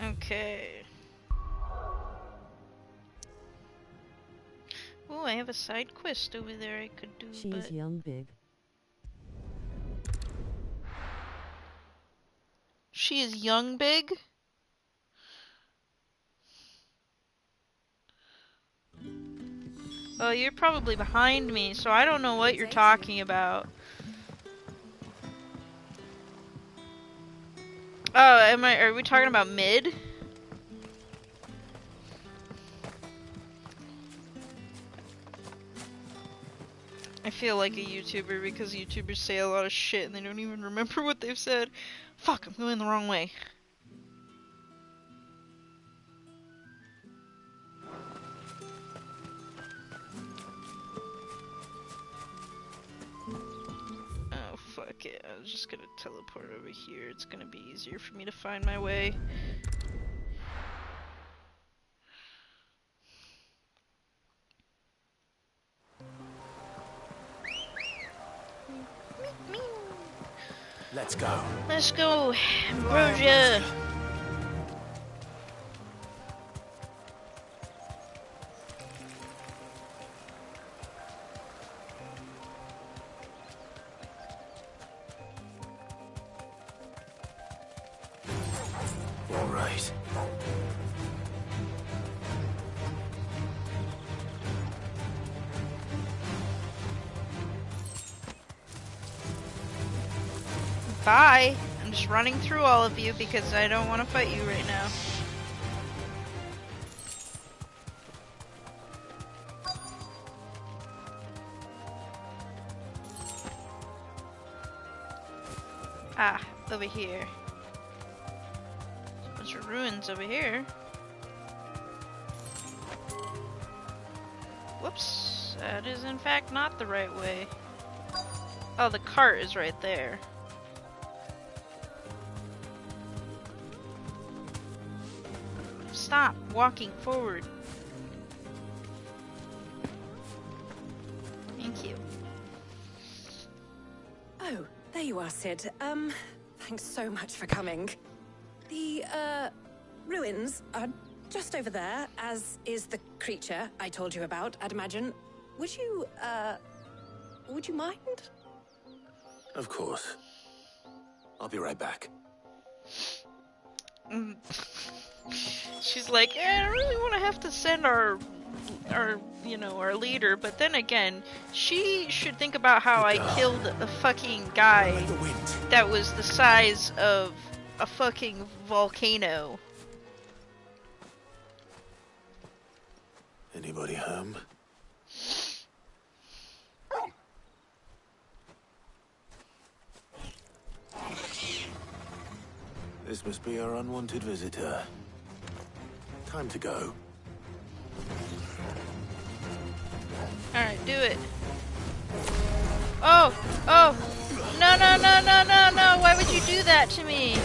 Okay. Oh, I have a side quest over there I could do, She is young big. She is young big? Oh, you're probably behind me, so I don't know what you're talking about. Oh, are we talking about mid? I feel like a YouTuber because YouTubers say a lot of shit and they don't even remember what they've said. Fuck, I'm going the wrong way. Oh, fuck it. I was just gonna teleport over here. It's gonna be easier for me to find my way. Let's go. Let's go, Ambrosia. All right. Bye. I'm just running through all of you because I don't want to fight you right now. Ah, over here. There's a bunch of ruins over here. Whoops. That is in fact not the right way. Oh, the cart is right there. Stop walking forward. Thank you. Oh, there you are, Sid. Thanks so much for coming. The, ruins are just over there, as is the creature I told you about, I'd imagine. Would you mind? Of course. I'll be right back. She's like, I don't really want to have to send our leader, but then again, she should think about how I killed a fucking guy that was the size of a fucking volcano. Anybody home? This must be our unwanted visitor. Time to go. Alright, do it. Oh! Oh! No, no, no, no, no, no! Why would you do that to me?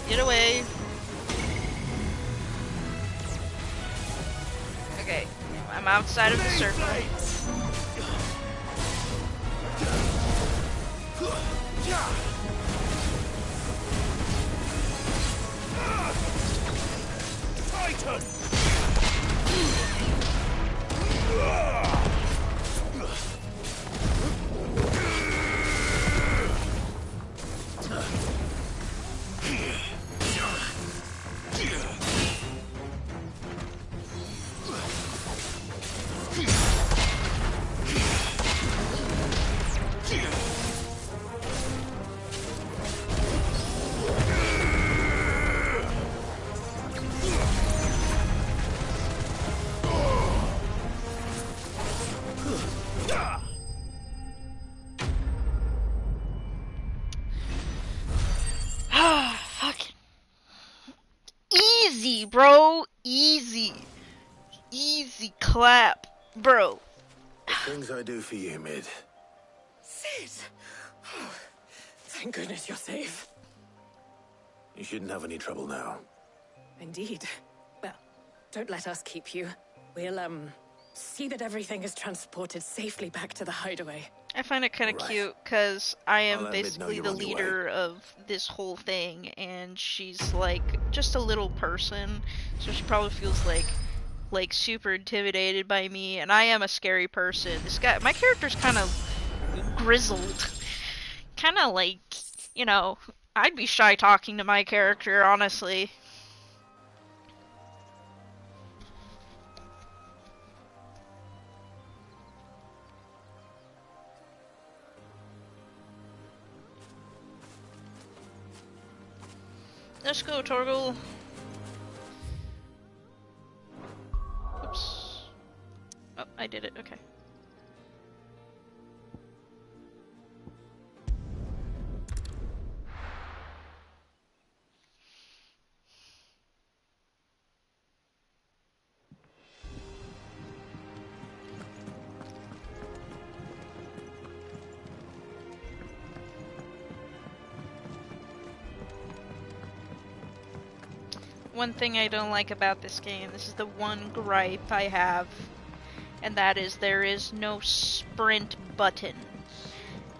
Get away. Okay, I'm outside of the circle. Titan! Fucking easy, bro. Easy. Easy clap, bro. The things I do for you, Mid. Sid! Oh, thank goodness you're safe. You shouldn't have any trouble now. Indeed. Well, don't let us keep you. We'll, see that everything is transported safely back to the hideaway. I find it kind of cute because I am I'll let Mid know basically you're the on your way. leader of this whole thing, and she's like just a little person, so she probably feels like super intimidated by me, and I am a scary person. This guy, my character's kind of grizzled, kind of like, you know, I'd be shy talking to my character, honestly. Let's go, Torgal. Oops. Oh, I did it, okay. One thing I don't like about this game, this is the one gripe I have, and that is there is no sprint button.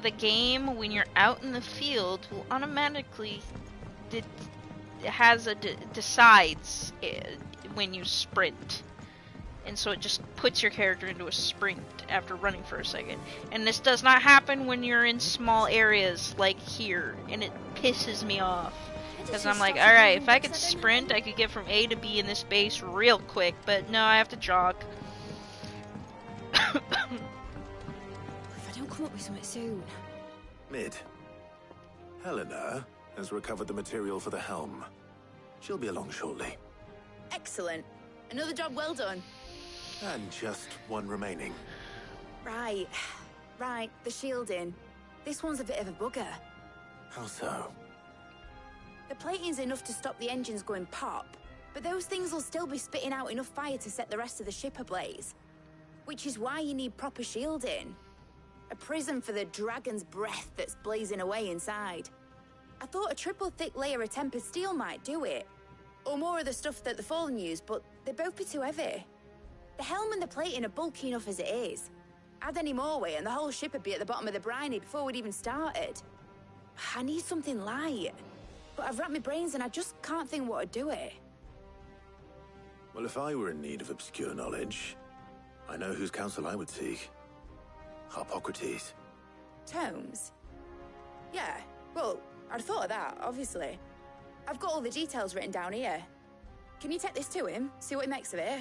The game, when you're out in the field, will automatically decides when you sprint, and so it just puts your character into a sprint after running for a second. And this does not happen when you're in small areas like here, and it pisses me off. Because I'm like, alright, if I could sprint, I could get from A to B in this base real quick, but no, I have to jog. If I don't come up with something soon. Mid. Helena has recovered the material for the helm. She'll be along shortly. Excellent. Another job well done. And just one remaining. Right. Right, the shielding. This one's a bit of a bugger. How so? The plating's enough to stop the engines going pop, but those things will still be spitting out enough fire to set the rest of the ship ablaze. Which is why you need proper shielding. A prison for the dragon's breath that's blazing away inside. I thought a triple thick layer of tempered steel might do it. Or more of the stuff that the Fallen use, but they'd both be too heavy. The helm and the plating are bulky enough as it is. Add any more weight and the whole ship would be at the bottom of the briny before we'd even started. I need something light. But I've racked my brains and I just can't think what would do it. Well, if I were in need of obscure knowledge, I know whose counsel I would seek. Harpocrates. Tomes? Yeah, well, I'd thought of that, obviously. I've got all the details written down here. Can you take this to him, see what he makes of it?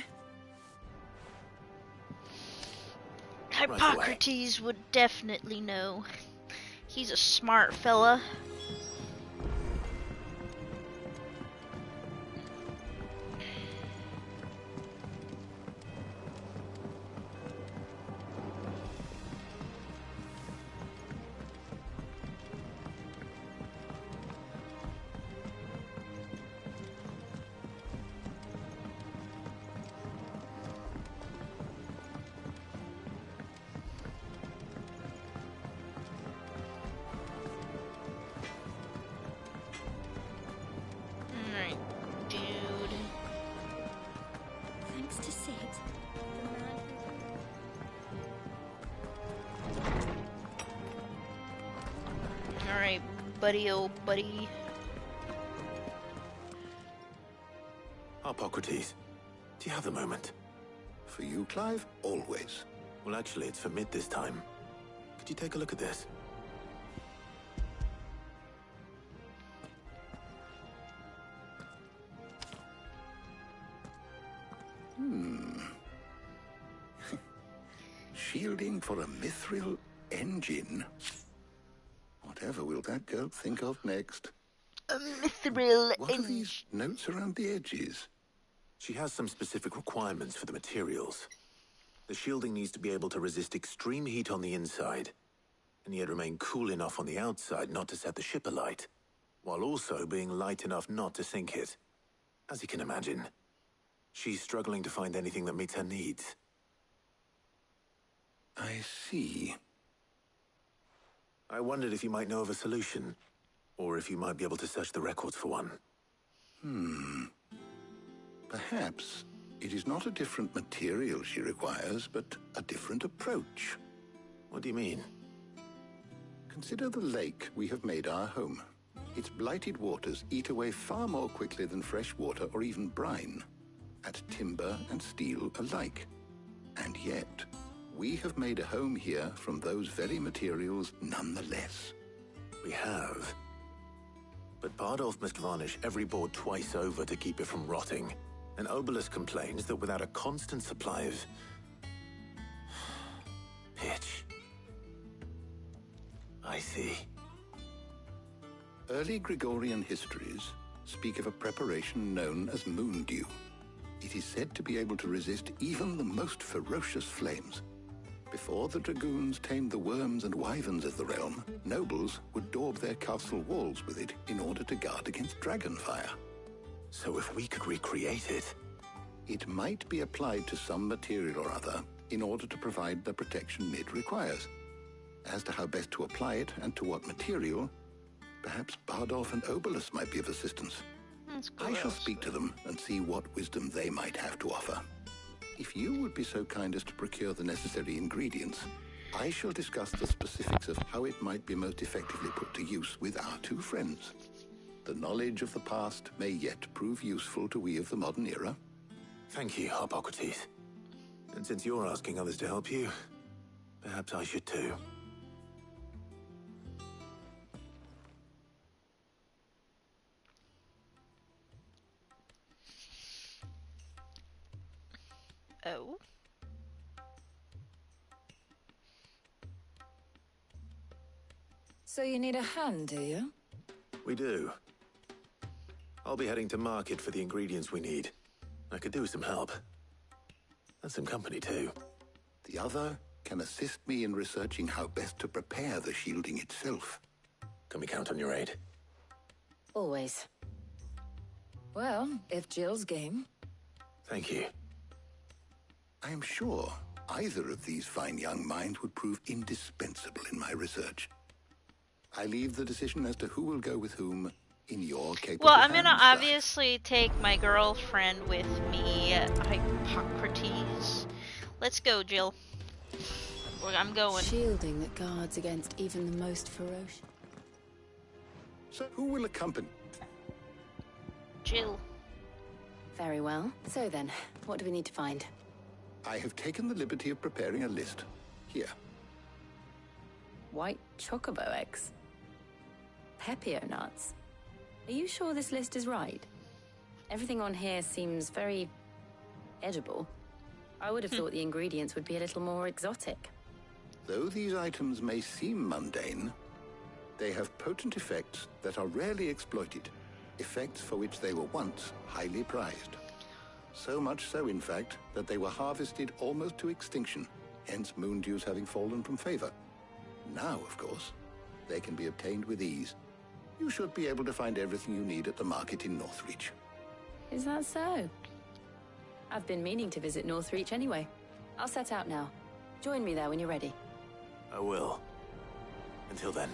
Hippocrates would definitely know. He's a smart fella. buddy, oh buddy. Hippocrates, do you have a moment? For you, Clive? Always. Well, actually, it's for Mid this time. Could you take a look at this? Shielding for a mithril engine. Whatever will that girl think of next? A mithril What are these notes around the edges? She has some specific requirements for the materials. The shielding needs to be able to resist extreme heat on the inside, and yet remain cool enough on the outside not to set the ship alight, while also being light enough not to sink it. As you can imagine, she's struggling to find anything that meets her needs. I see. I wondered if you might know of a solution, or if you might be able to search the records for one. Perhaps it is not a different material she requires, but a different approach. What do you mean? Consider the lake we have made our home. Its blighted waters eat away far more quickly than fresh water or even brine, at timber and steel alike. And yet, we have made a home here from those very materials nonetheless. We have. But Bardolph must varnish every board twice over to keep it from rotting. And Obelus complains that without a constant supply of pitch. I see. Early Gregorian histories speak of a preparation known as moon dew. It is said to be able to resist even the most ferocious flames. Before the dragoons tamed the worms and wyverns of the realm, nobles would daub their castle walls with it in order to guard against dragon fire. So if we could recreate it... It might be applied to some material or other in order to provide the protection Mid requires. As to how best to apply it and to what material, perhaps Bardolph and Obelus might be of assistance. I shall speak to them and see what wisdom they might have to offer. If you would be so kind as to procure the necessary ingredients, I shall discuss the specifics of how it might be most effectively put to use with our two friends. The knowledge of the past may yet prove useful to we of the modern era. Thank you, Hippocrates. And since you're asking others to help you, perhaps I should too. Oh? So you need a hand, do you? We do. I'll be heading to market for the ingredients we need. I could do with some help. And some company, too. The other can assist me in researching how best to prepare the shielding itself. Can we count on your aid? Always. Well, if Jill's game. Thank you. I am sure either of these fine young minds would prove indispensable in my research. I leave the decision as to who will go with whom in your capable Well, I'm gonna hands, Clive. obviously take my girlfriend with me, Hippocrates. Let's go, Jill. I'm going. Shielding that guards against even the most ferocious. So who will accompany? Jill. Very well. So then, what do we need to find? I have taken the liberty of preparing a list. Here. White chocobo eggs. Pepio nuts. Are you sure this list is right? Everything on here seems very edible. I would have thought the ingredients would be a little more exotic. Though these items may seem mundane, they have potent effects that are rarely exploited, effects for which they were once highly prized. So much so, in fact, that they were harvested almost to extinction, hence moon dews having fallen from favor. Now, of course, they can be obtained with ease. You should be able to find everything you need at the market in Northreach. Is that so? I've been meaning to visit Northreach anyway. I'll set out now. Join me there when you're ready. I will. Until then.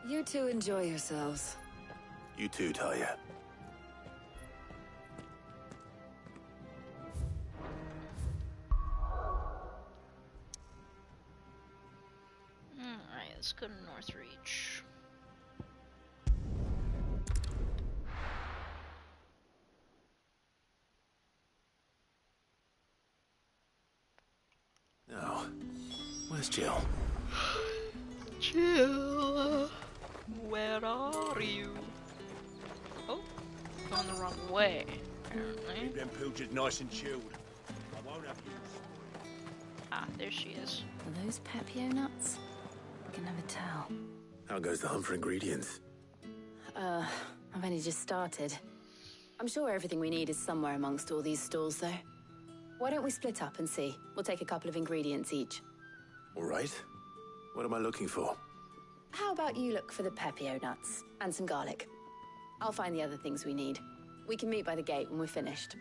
You two enjoy yourselves. You too, Talia. let's go to Northreach. Now, where's Jill? Jill, where are you? Oh, going the wrong way, apparently. Keep them pilchards nice and chilled. I won't have you. Ah, there she is. Are those Pepio nuts? I can never tell. How goes the hunt for ingredients? I've only just started. I'm sure everything we need is somewhere amongst all these stalls, though. Why don't we split up and see? We'll take a couple of ingredients each. All right. What am I looking for? How about you look for the Pepio nuts and some garlic? I'll find the other things we need. We can meet by the gate when we're finished.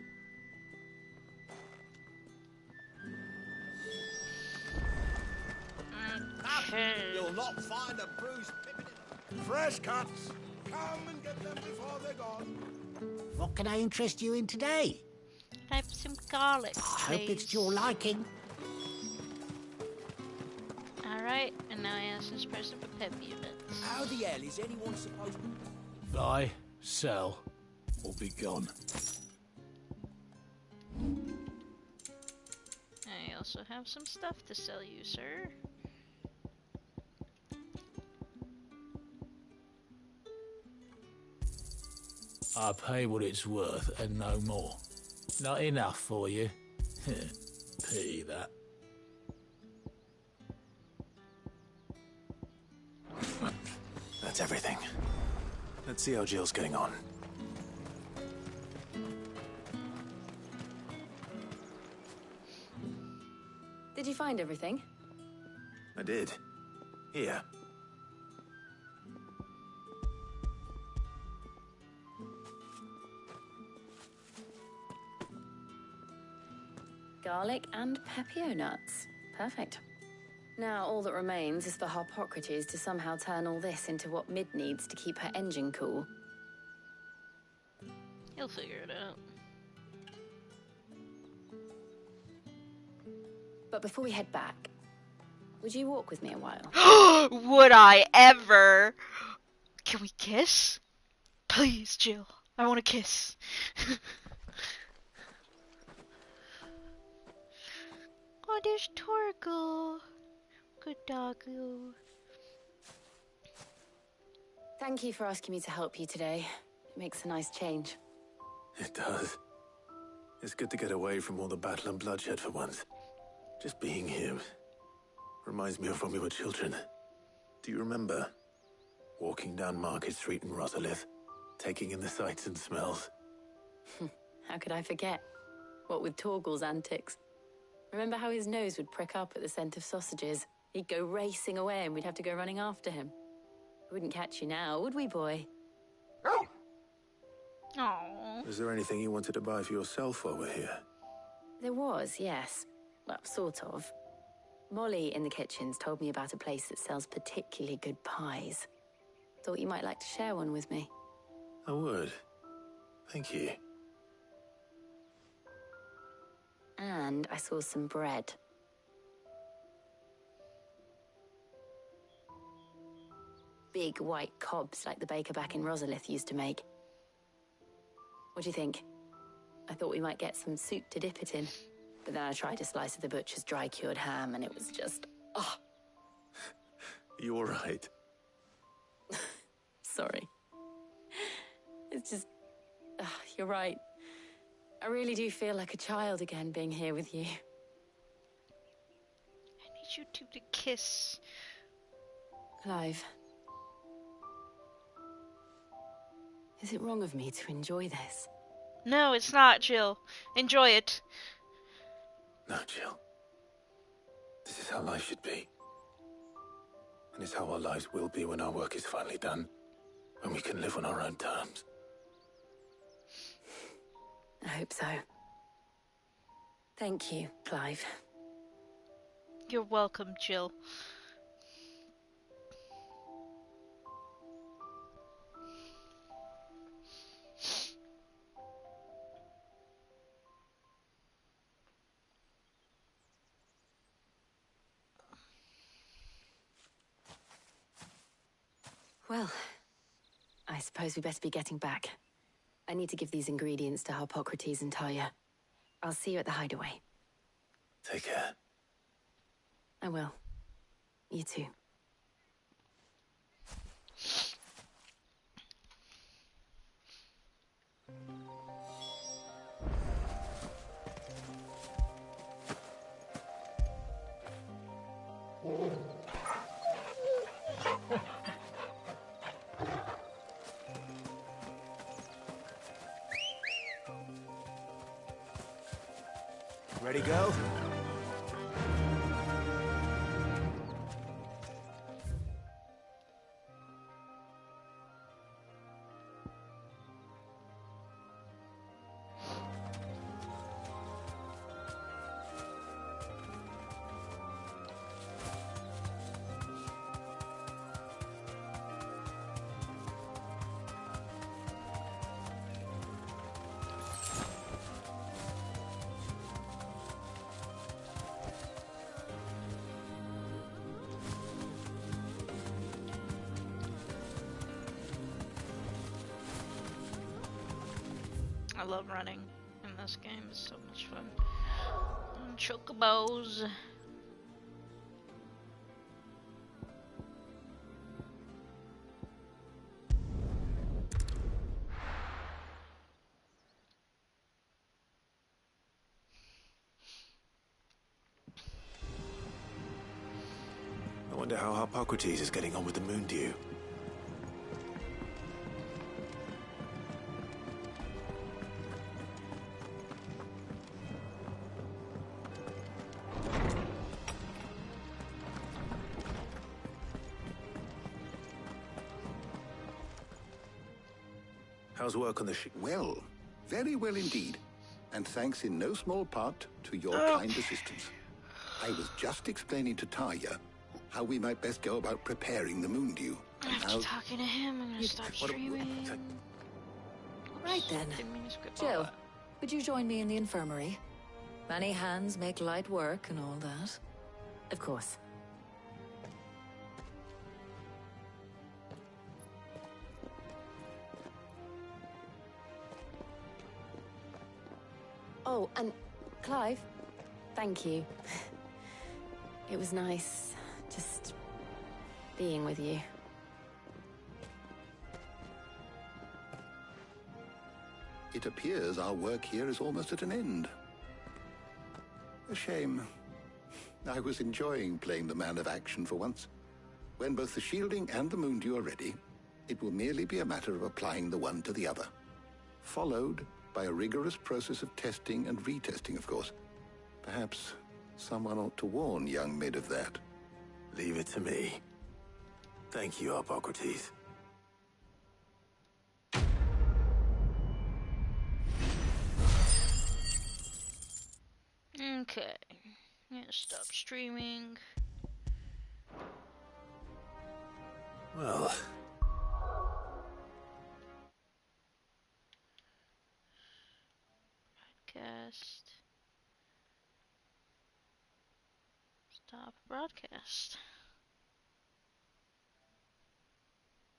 You'll not find a bruised pippin. Fresh cuts. Come and get them before they're gone. What can I interest you in today? Have some garlic, I hope it's to your liking. Alright, and now I ask this person for Pepio nuts. How the hell is anyone supposed to... Buy, sell, or be gone. I also have some stuff to sell you, sir. I pay what it's worth and no more. Not enough for you? Pity that. That's everything. Let's see how Jill's getting on. Did you find everything? I did. Here. Garlic and Pepio nuts. Perfect. Now all that remains is for Harpocrates to somehow turn all this into what Mid needs to keep her engine cool. He'll figure it out. But before we head back, would you walk with me a while? Would I ever? Can we kiss? Please, Jill. I want to kiss. Oh, there's Torgal. Good doggo. Thank you for asking me to help you today. It makes a nice change. It does. It's good to get away from all the battle and bloodshed for once. Just being here reminds me of when we were children. Do you remember? Walking down Market Street in Rosalith, taking in the sights and smells. How could I forget? What with Torgal's antics. Remember how his nose would prick up at the scent of sausages? He'd go racing away and we'd have to go running after him. We wouldn't catch you now, would we, boy? Aww. Is there anything you wanted to buy for yourself while we're here? There was, yes. Well, sort of. Molly in the kitchens told me about a place that sells particularly good pies. Thought you might like to share one with me. I would. Thank you. And I saw some bread. Big white cobs like the baker back in Rosalith used to make. What do you think? I thought we might get some soup to dip it in. But then I tried a slice of the butcher's dry-cured ham and it was just... oh. You all right? Sorry. It's just... you're right. I really do feel like a child again being here with you. I need you two to kiss. Clive. Is it wrong of me to enjoy this? No, it's not, Jill. Enjoy it. No, Jill. This is how life should be. And it's how our lives will be when our work is finally done. When we can live on our own terms. I hope so. Thank you, Clive. You're welcome, Jill. Well, I suppose we better be getting back. I need to give these ingredients to Harpocrates and Talia. I'll see you at the hideaway. Take care. I will. You too. Ready, go? I love running in this game, it's so much fun. And chocobos. I wonder how Harpocrates is getting on with the moon dew. How's work on the ship? Well, very well indeed. And thanks in no small part to your kind assistance. I was just explaining to Talia how we might best go about preparing the moon dew. And After how... talking to him, I'm gonna stop streaming. Right then. Jill, would you join me in the infirmary? Many hands make light work and all that. Of course. Oh, and Clive, thank you. It was nice just being with you. It appears our work here is almost at an end. A shame. I was enjoying playing the man of action for once. When both the shielding and the moon dew are ready, it will merely be a matter of applying the one to the other. Followed by a rigorous process of testing and retesting, of course. Perhaps someone ought to warn young Mid of that. Leave it to me. Thank you, Harpocrates. Okay. I'm gonna stop streaming. Well... Broadcast. Stop broadcast.